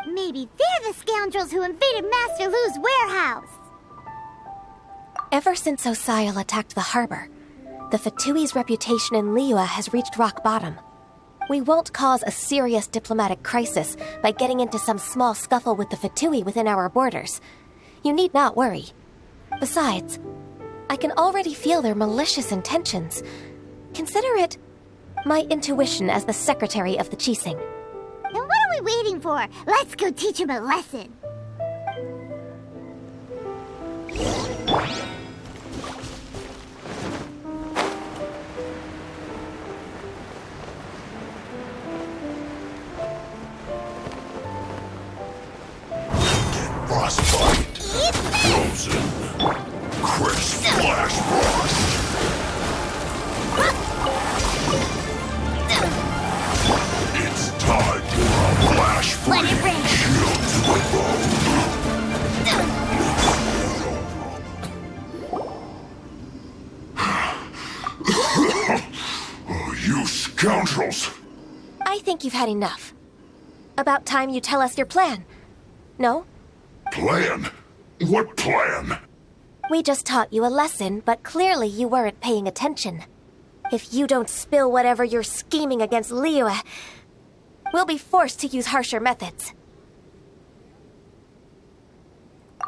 Maybe they're the scoundrels who invaded Master Lu's warehouse. Ever since Osial attacked the harbor, the Fatui's reputation in Liyue has reached rock bottom. We won't cause a serious diplomatic crisis by getting into some small scuffle with the Fatui within our borders. You need not worry. Besides, I can already feel their malicious intentions. Consider it my intuition as the secretary of the Qixing. Then what are we waiting for? Let's go teach him a lesson. Frostbite. Frozen. Crisp Flash Frost. It's time for a flash freeze. Shield to the bone. Oh, you scoundrels! I think you've had enough. About time you tell us your plan. No? Plan? What plan? We just taught you a lesson, but clearly you weren't paying attention. If you don't spill whatever you're scheming against Liyue, we'll be forced to use harsher methods.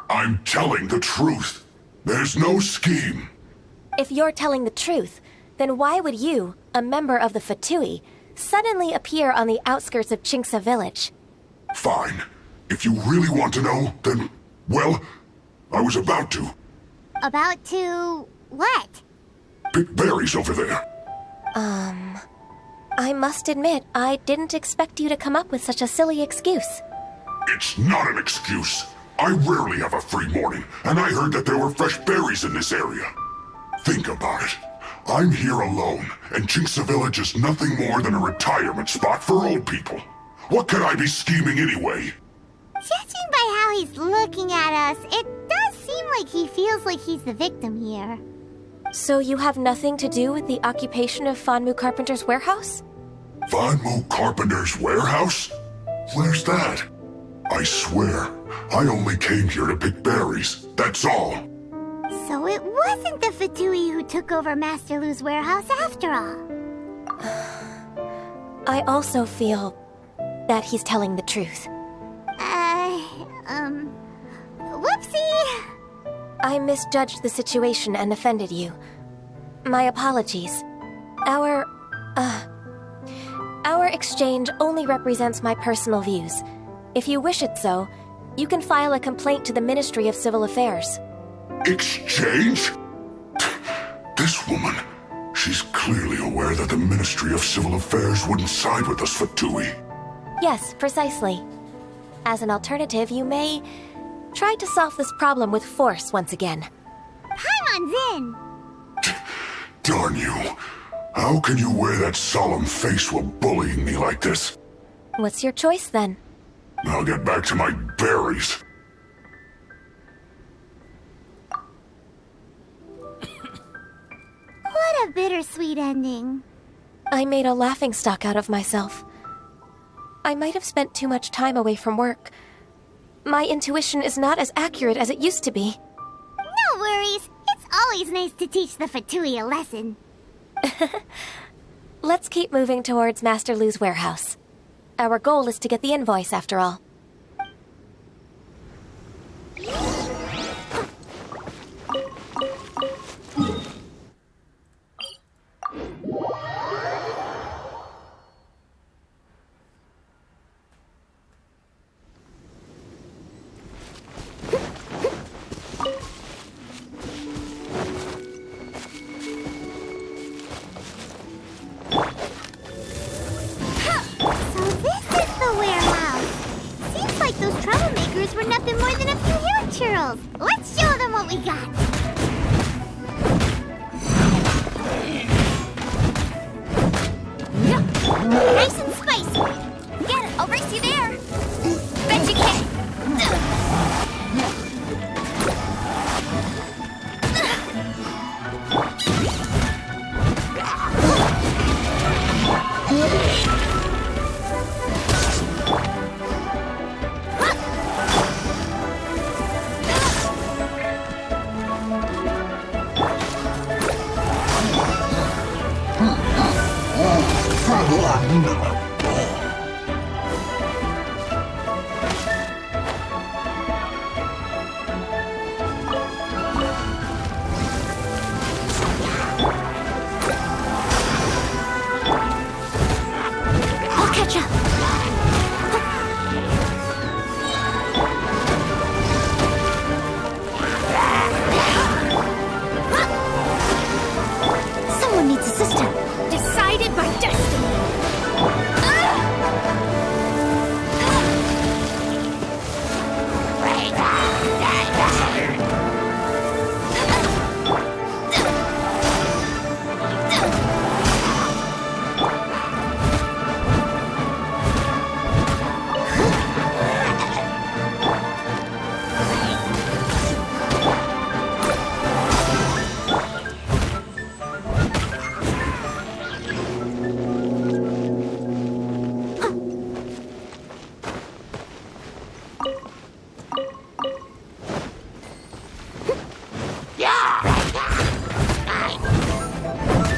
I'm telling the truth. There's no scheme. If you're telling the truth, then why would you, a member of the Fatui, suddenly appear on the outskirts of Qingce village? Fine. If you really want to know, then, well, I was about to. About to... what? Pick berries over there. I must admit, I didn't expect you to come up with such a silly excuse. It's not an excuse. I rarely have a free morning, and I heard that there were fresh berries in this area. Think about it. I'm here alone, and Qingce Village is nothing more than a retirement spot for old people. What could I be scheming anyway? Judging by how he's looking at us, it does seem like he feels like he's the victim here. So you have nothing to do with the occupation of Fanmu Carpenter's warehouse? Fanmu Carpenter's warehouse? Where's that? I swear, I only came here to pick berries, that's all. So it wasn't the Fatui who took over Master Lu's warehouse after all. I also feel that he's telling the truth. Whoopsie! I misjudged the situation and offended you. My apologies. Our exchange only represents my personal views. If you wish it so, you can file a complaint to the Ministry of Civil Affairs. Exchange? This woman, she's clearly aware that the Ministry of Civil Affairs wouldn't side with us Fatui. Yes, precisely. As an alternative, you may try to solve this problem with force once again. Paimon's in! Darn you. How can you wear that solemn face while bullying me like this? What's your choice, then? I'll get back to my berries. What a bittersweet ending. I made a laughingstock out of myself. I might have spent too much time away from work. My intuition is not as accurate as it used to be. No worries. It's always nice to teach the Fatui a lesson. Let's keep moving towards Master Lu's warehouse. Our goal is to get the invoice, after all. We're nothing more than a few hair churls. Let's show them what we got. Nice and spicy. Get it, I'll race you there. Bet you can. catch up. Someone needs assistance. Decided by destiny.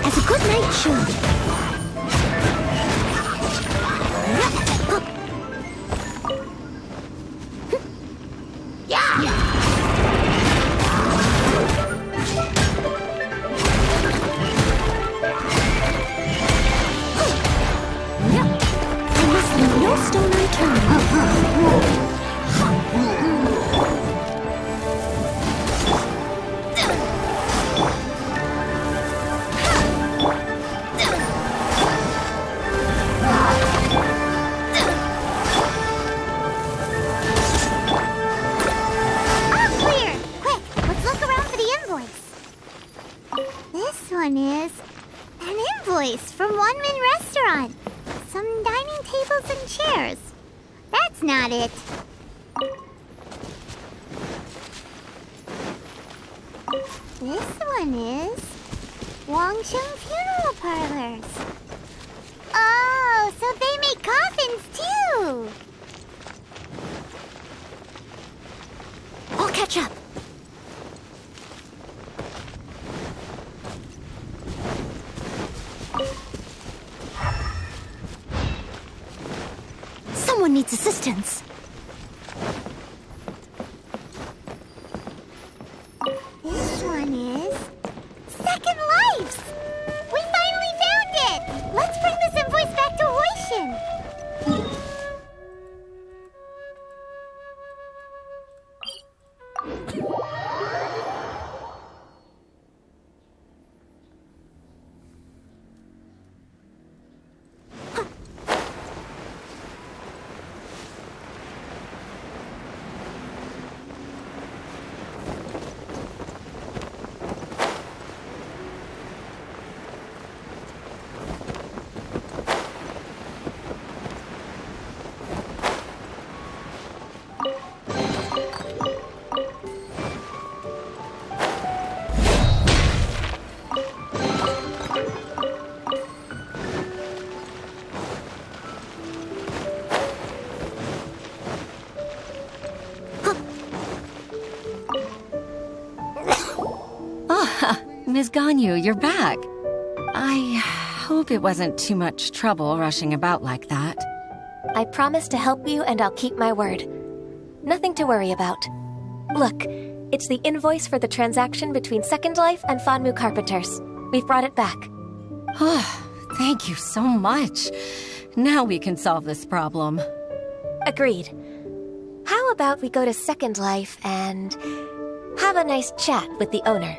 As a good night should. I must leave no stone unturned. This one is an invoice from One Min Restaurant. Some dining tables and chairs. That's not it. This one is Wangsheng Funeral Parlors. Oh, so they make coffins too. I'll catch up. Someone needs assistance. This one is Second Lives. We finally found it. Let's bring this invoice back to Hoishin. Ms. Ganyu, you're back. I hope it wasn't too much trouble rushing about like that. I promise to help you and I'll keep my word. Nothing to worry about. Look, it's the invoice for the transaction between Second Life and Fanmu Carpenters. We've brought it back. Oh, thank you so much. Now we can solve this problem. Agreed. How about we go to Second Life and have a nice chat with the owner?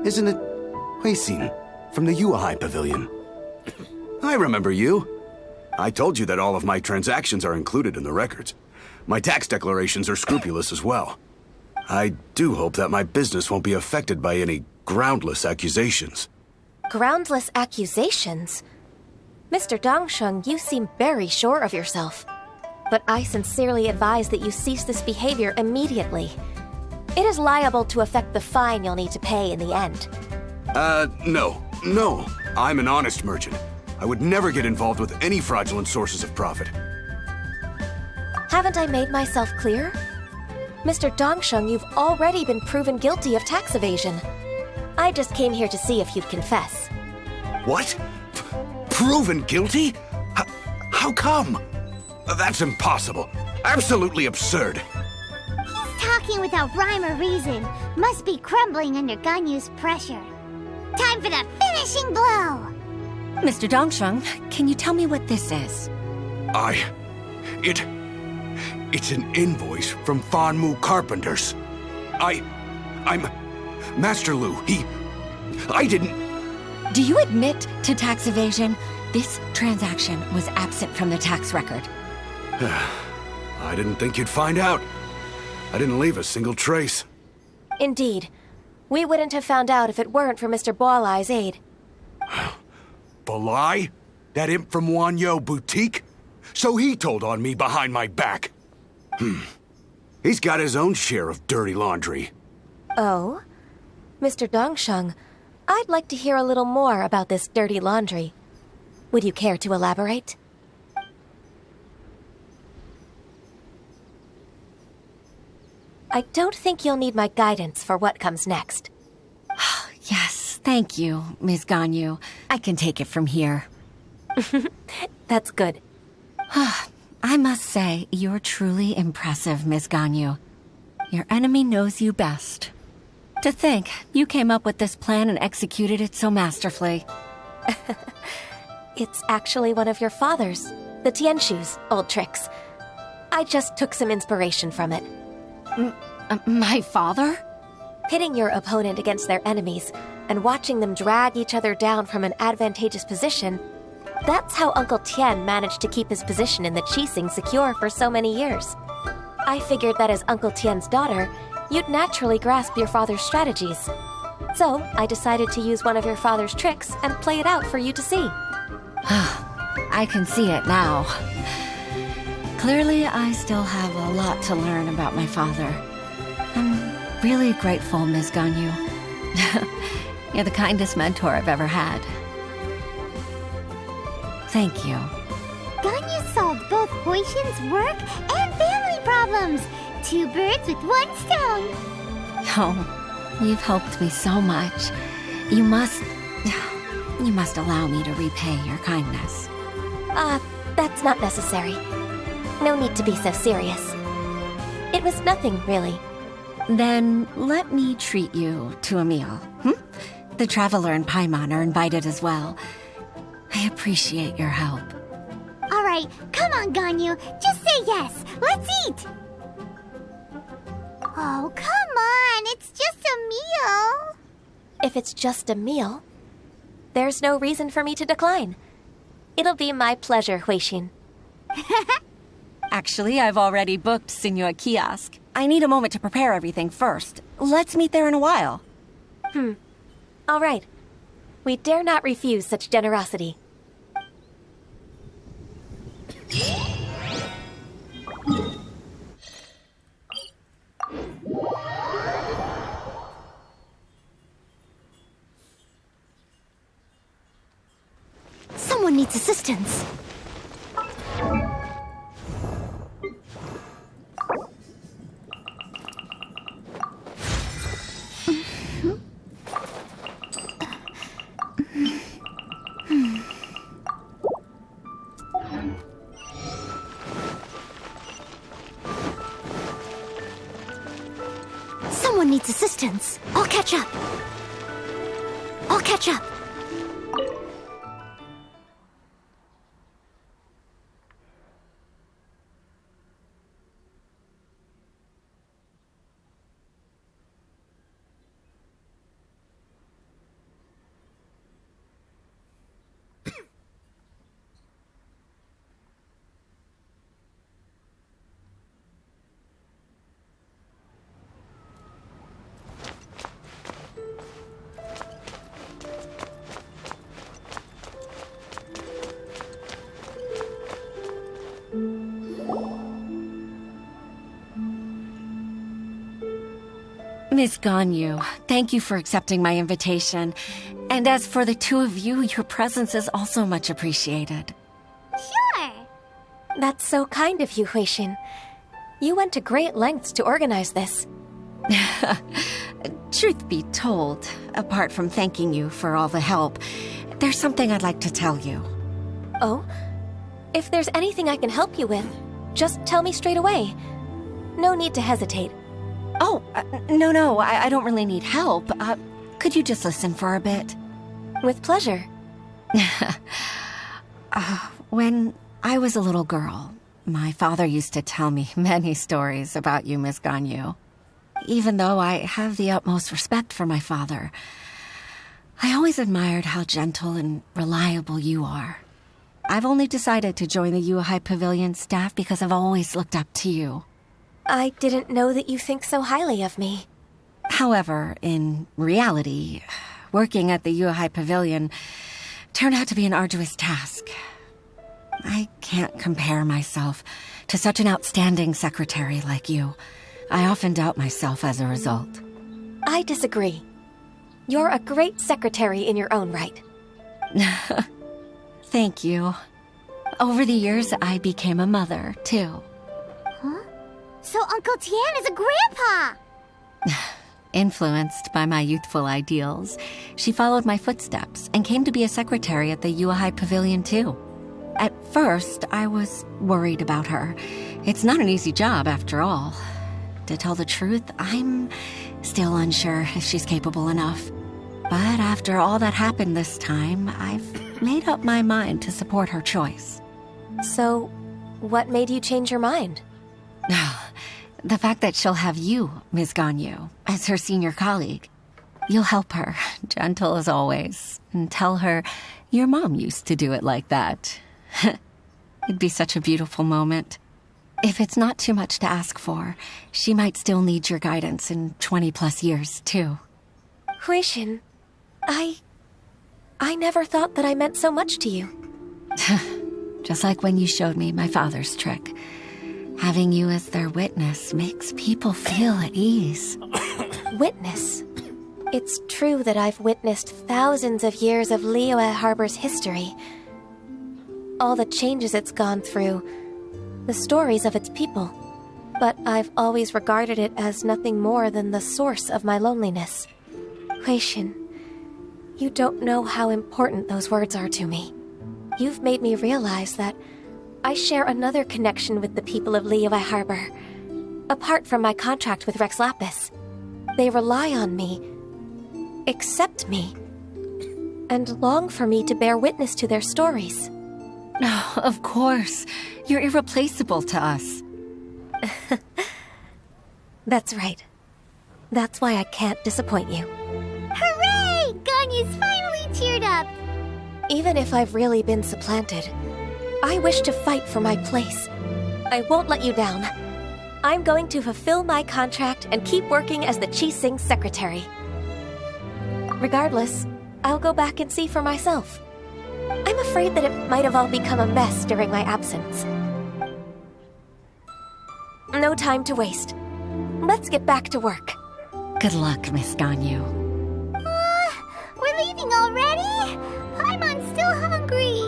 Isn't it Huixin from the Yuehai Pavilion? I remember you. I told you that all of my transactions are included in the records. My tax declarations are scrupulous as well. I do hope that my business won't be affected by any groundless accusations. Groundless accusations? Mr. Dongsheng, you seem very sure of yourself. But I sincerely advise that you cease this behavior immediately. It is liable to affect the fine you'll need to pay in the end. No. I'm an honest merchant. I would never get involved with any fraudulent sources of profit. Haven't I made myself clear? Mr. Dongsheng, you've already been proven guilty of tax evasion. I just came here to see if you'd confess. What? Proven guilty? How come? That's impossible. Absolutely absurd. He's talking without rhyme or reason. Must be crumbling under Ganyu's pressure. Time for the finishing blow! Mr. Dongsheng, can you tell me what this is? It's an invoice from Fanmu Carpenters. I'm Master Lu. I didn't... Do you admit to tax evasion? This transaction was absent from the tax record. I didn't think you'd find out. I didn't leave a single trace. Indeed. We wouldn't have found out if it weren't for Mr. Boalai's aid. Balai? That imp from Wanyo Boutique? So he told on me behind my back. He's got his own share of dirty laundry. Oh? Mr. Dongsheng, I'd like to hear a little more about this dirty laundry. Would you care to elaborate? I don't think you'll need my guidance for what comes next. Yes, thank you, Ms. Ganyu. I can take it from here. That's good. I must say, you're truly impressive, Ms. Ganyu. Your enemy knows you best. To think, you came up with this plan and executed it so masterfully. It's actually one of your father's, the Tianshu's, old tricks. I just took some inspiration from it. My father? Pitting your opponent against their enemies and watching them drag each other down from an advantageous position, that's how Uncle Tian managed to keep his position in the Qixing secure for so many years. I figured that as Uncle Tian's daughter, you'd naturally grasp your father's strategies. So I decided to use one of your father's tricks and play it out for you to see. I can see it now. Clearly, I still have a lot to learn about my father. I'm really grateful, Ms. Ganyu. You're the kindest mentor I've ever had. Thank you. Ganyu solved both Huixin's work and family problems. 2 birds with 1 stone. Oh, you've helped me so much. You must allow me to repay your kindness. That's not necessary. No need to be so serious. It was nothing, really. Then let me treat you to a meal. The Traveler and Paimon are invited as well. I appreciate your help. All right, come on, Ganyu. Just say yes. Let's eat. Oh, come on. It's just a meal. If it's just a meal, there's no reason for me to decline. It'll be my pleasure, Huixin. Actually, I've already booked Senor Kiosk. I need a moment to prepare everything first. Let's meet there in a while. All right. We dare not refuse such generosity. Someone needs assistance. Someone needs assistance. I'll catch up. I'll catch up. Miss Ganyu, thank you for accepting my invitation. And as for the 2 of you, your presence is also much appreciated. Sure. That's so kind of you, Huixin. You went to great lengths to organize this. Truth be told, apart from thanking you for all the help, there's something I'd like to tell you. Oh? If there's anything I can help you with, just tell me straight away. No need to hesitate. Oh, no, I don't really need help. Could you just listen for a bit? With pleasure. When I was a little girl, my father used to tell me many stories about you, Miss Ganyu. Even though I have the utmost respect for my father, I always admired how gentle and reliable you are. I've only decided to join the Yuhai Pavilion staff because I've always looked up to you. I didn't know that you think so highly of me. However, in reality, working at the Yuhai Pavilion turned out to be an arduous task. I can't compare myself to such an outstanding secretary like you. I often doubt myself as a result. I disagree. You're a great secretary in your own right. Thank you. Over the years, I became a mother, too. Huh? So Uncle Tian is a grandpa! Influenced by my youthful ideals, she followed my footsteps and came to be a secretary at the Yuhai Pavilion, too. At first, I was worried about her. It's not an easy job, after all. To tell the truth, I'm still unsure if she's capable enough. But after all that happened this time, I've made up my mind to support her choice. So, what made you change your mind? The fact that she'll have you, Ms. Ganyu, as her senior colleague. You'll help her, gentle as always, and tell her your mom used to do it like that. It'd be such a beautiful moment. If it's not too much to ask for, she might still need your guidance in 20+ years, too. Huixin, I never thought that I meant so much to you. Just like when you showed me my father's trick. Having you as their witness makes people feel at ease. Witness? It's true that I've witnessed thousands of years of Liyue Harbor's history. All the changes it's gone through, the stories of its people. But I've always regarded it as nothing more than the source of my loneliness. Huixin, you don't know how important those words are to me. You've made me realize that I share another connection with the people of Liyue Harbor. Apart from my contract with Rex Lapis, they rely on me, accept me, and long for me to bear witness to their stories. Oh, of course. You're irreplaceable to us. That's right. That's why I can't disappoint you. Hooray! Ganyu's finally cheered up! Even if I've really been supplanted, I wish to fight for my place. I won't let you down. I'm going to fulfill my contract and keep working as the Qixing secretary. Regardless, I'll go back and see for myself. I'm afraid that it might have all become a mess during my absence. No time to waste. Let's get back to work. Good luck, Miss Ganyu. We're leaving already? Paimon's still hungry.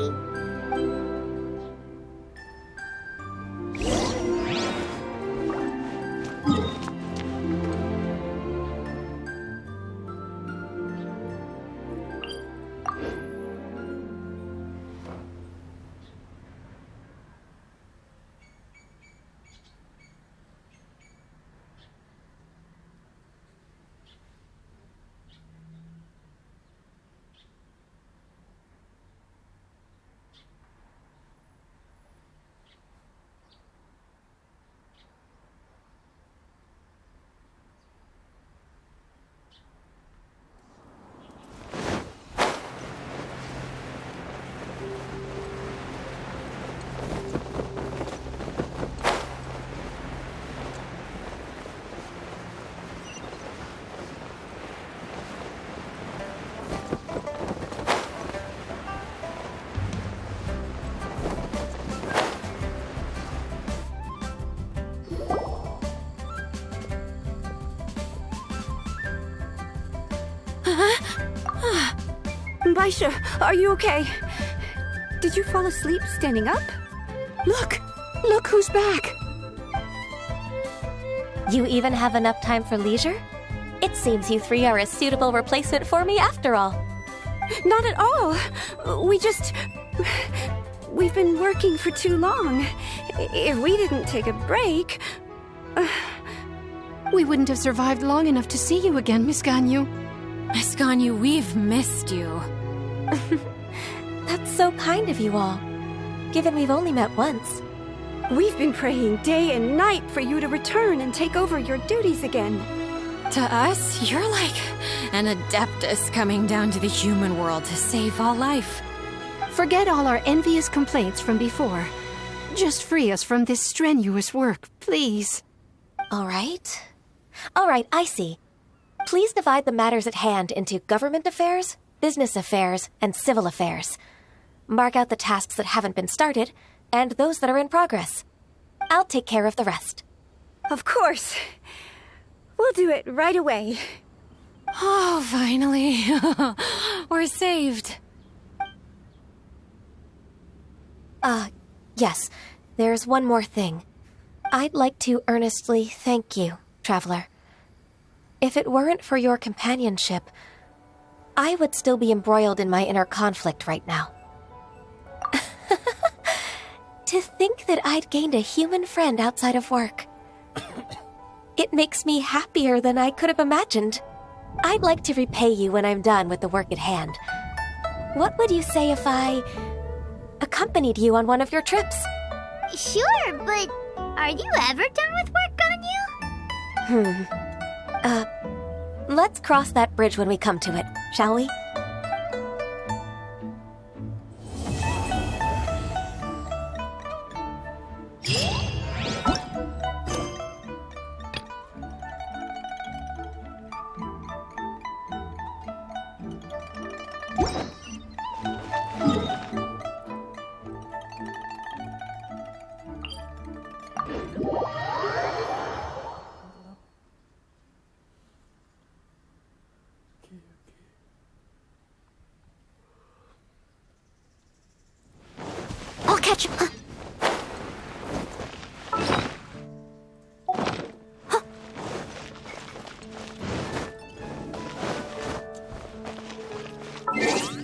Baisha, are you okay? Did you fall asleep standing up? Look! Look who's back! You even have enough time for leisure? It seems you three are a suitable replacement for me after all. Not at all. We've been working for too long. If we didn't take a break... We wouldn't have survived long enough to see you again, Miss Ganyu. Miss Ganyu, we've missed you. That's so kind of you all, given we've only met once. We've been praying day and night for you to return and take over your duties again. To us, you're like an adeptus coming down to the human world to save all life. Forget all our envious complaints from before. Just free us from this strenuous work, please. All right, I see. Please divide the matters at hand into government affairs, business affairs, and civil affairs. Mark out the tasks that haven't been started, and those that are in progress. I'll take care of the rest. Of course. We'll do it right away. Oh, finally. We're saved. Yes. There's one more thing. I'd like to earnestly thank you, Traveler. If it weren't for your companionship, I would still be embroiled in my inner conflict right now. To think that I'd gained a human friend outside of work. It makes me happier than I could have imagined. I'd like to repay you when I'm done with the work at hand. What would you say if I accompanied you on one of your trips? Sure, but are you ever done with work, Ganyu? Let's cross that bridge when we come to it, shall we? I'll catch him.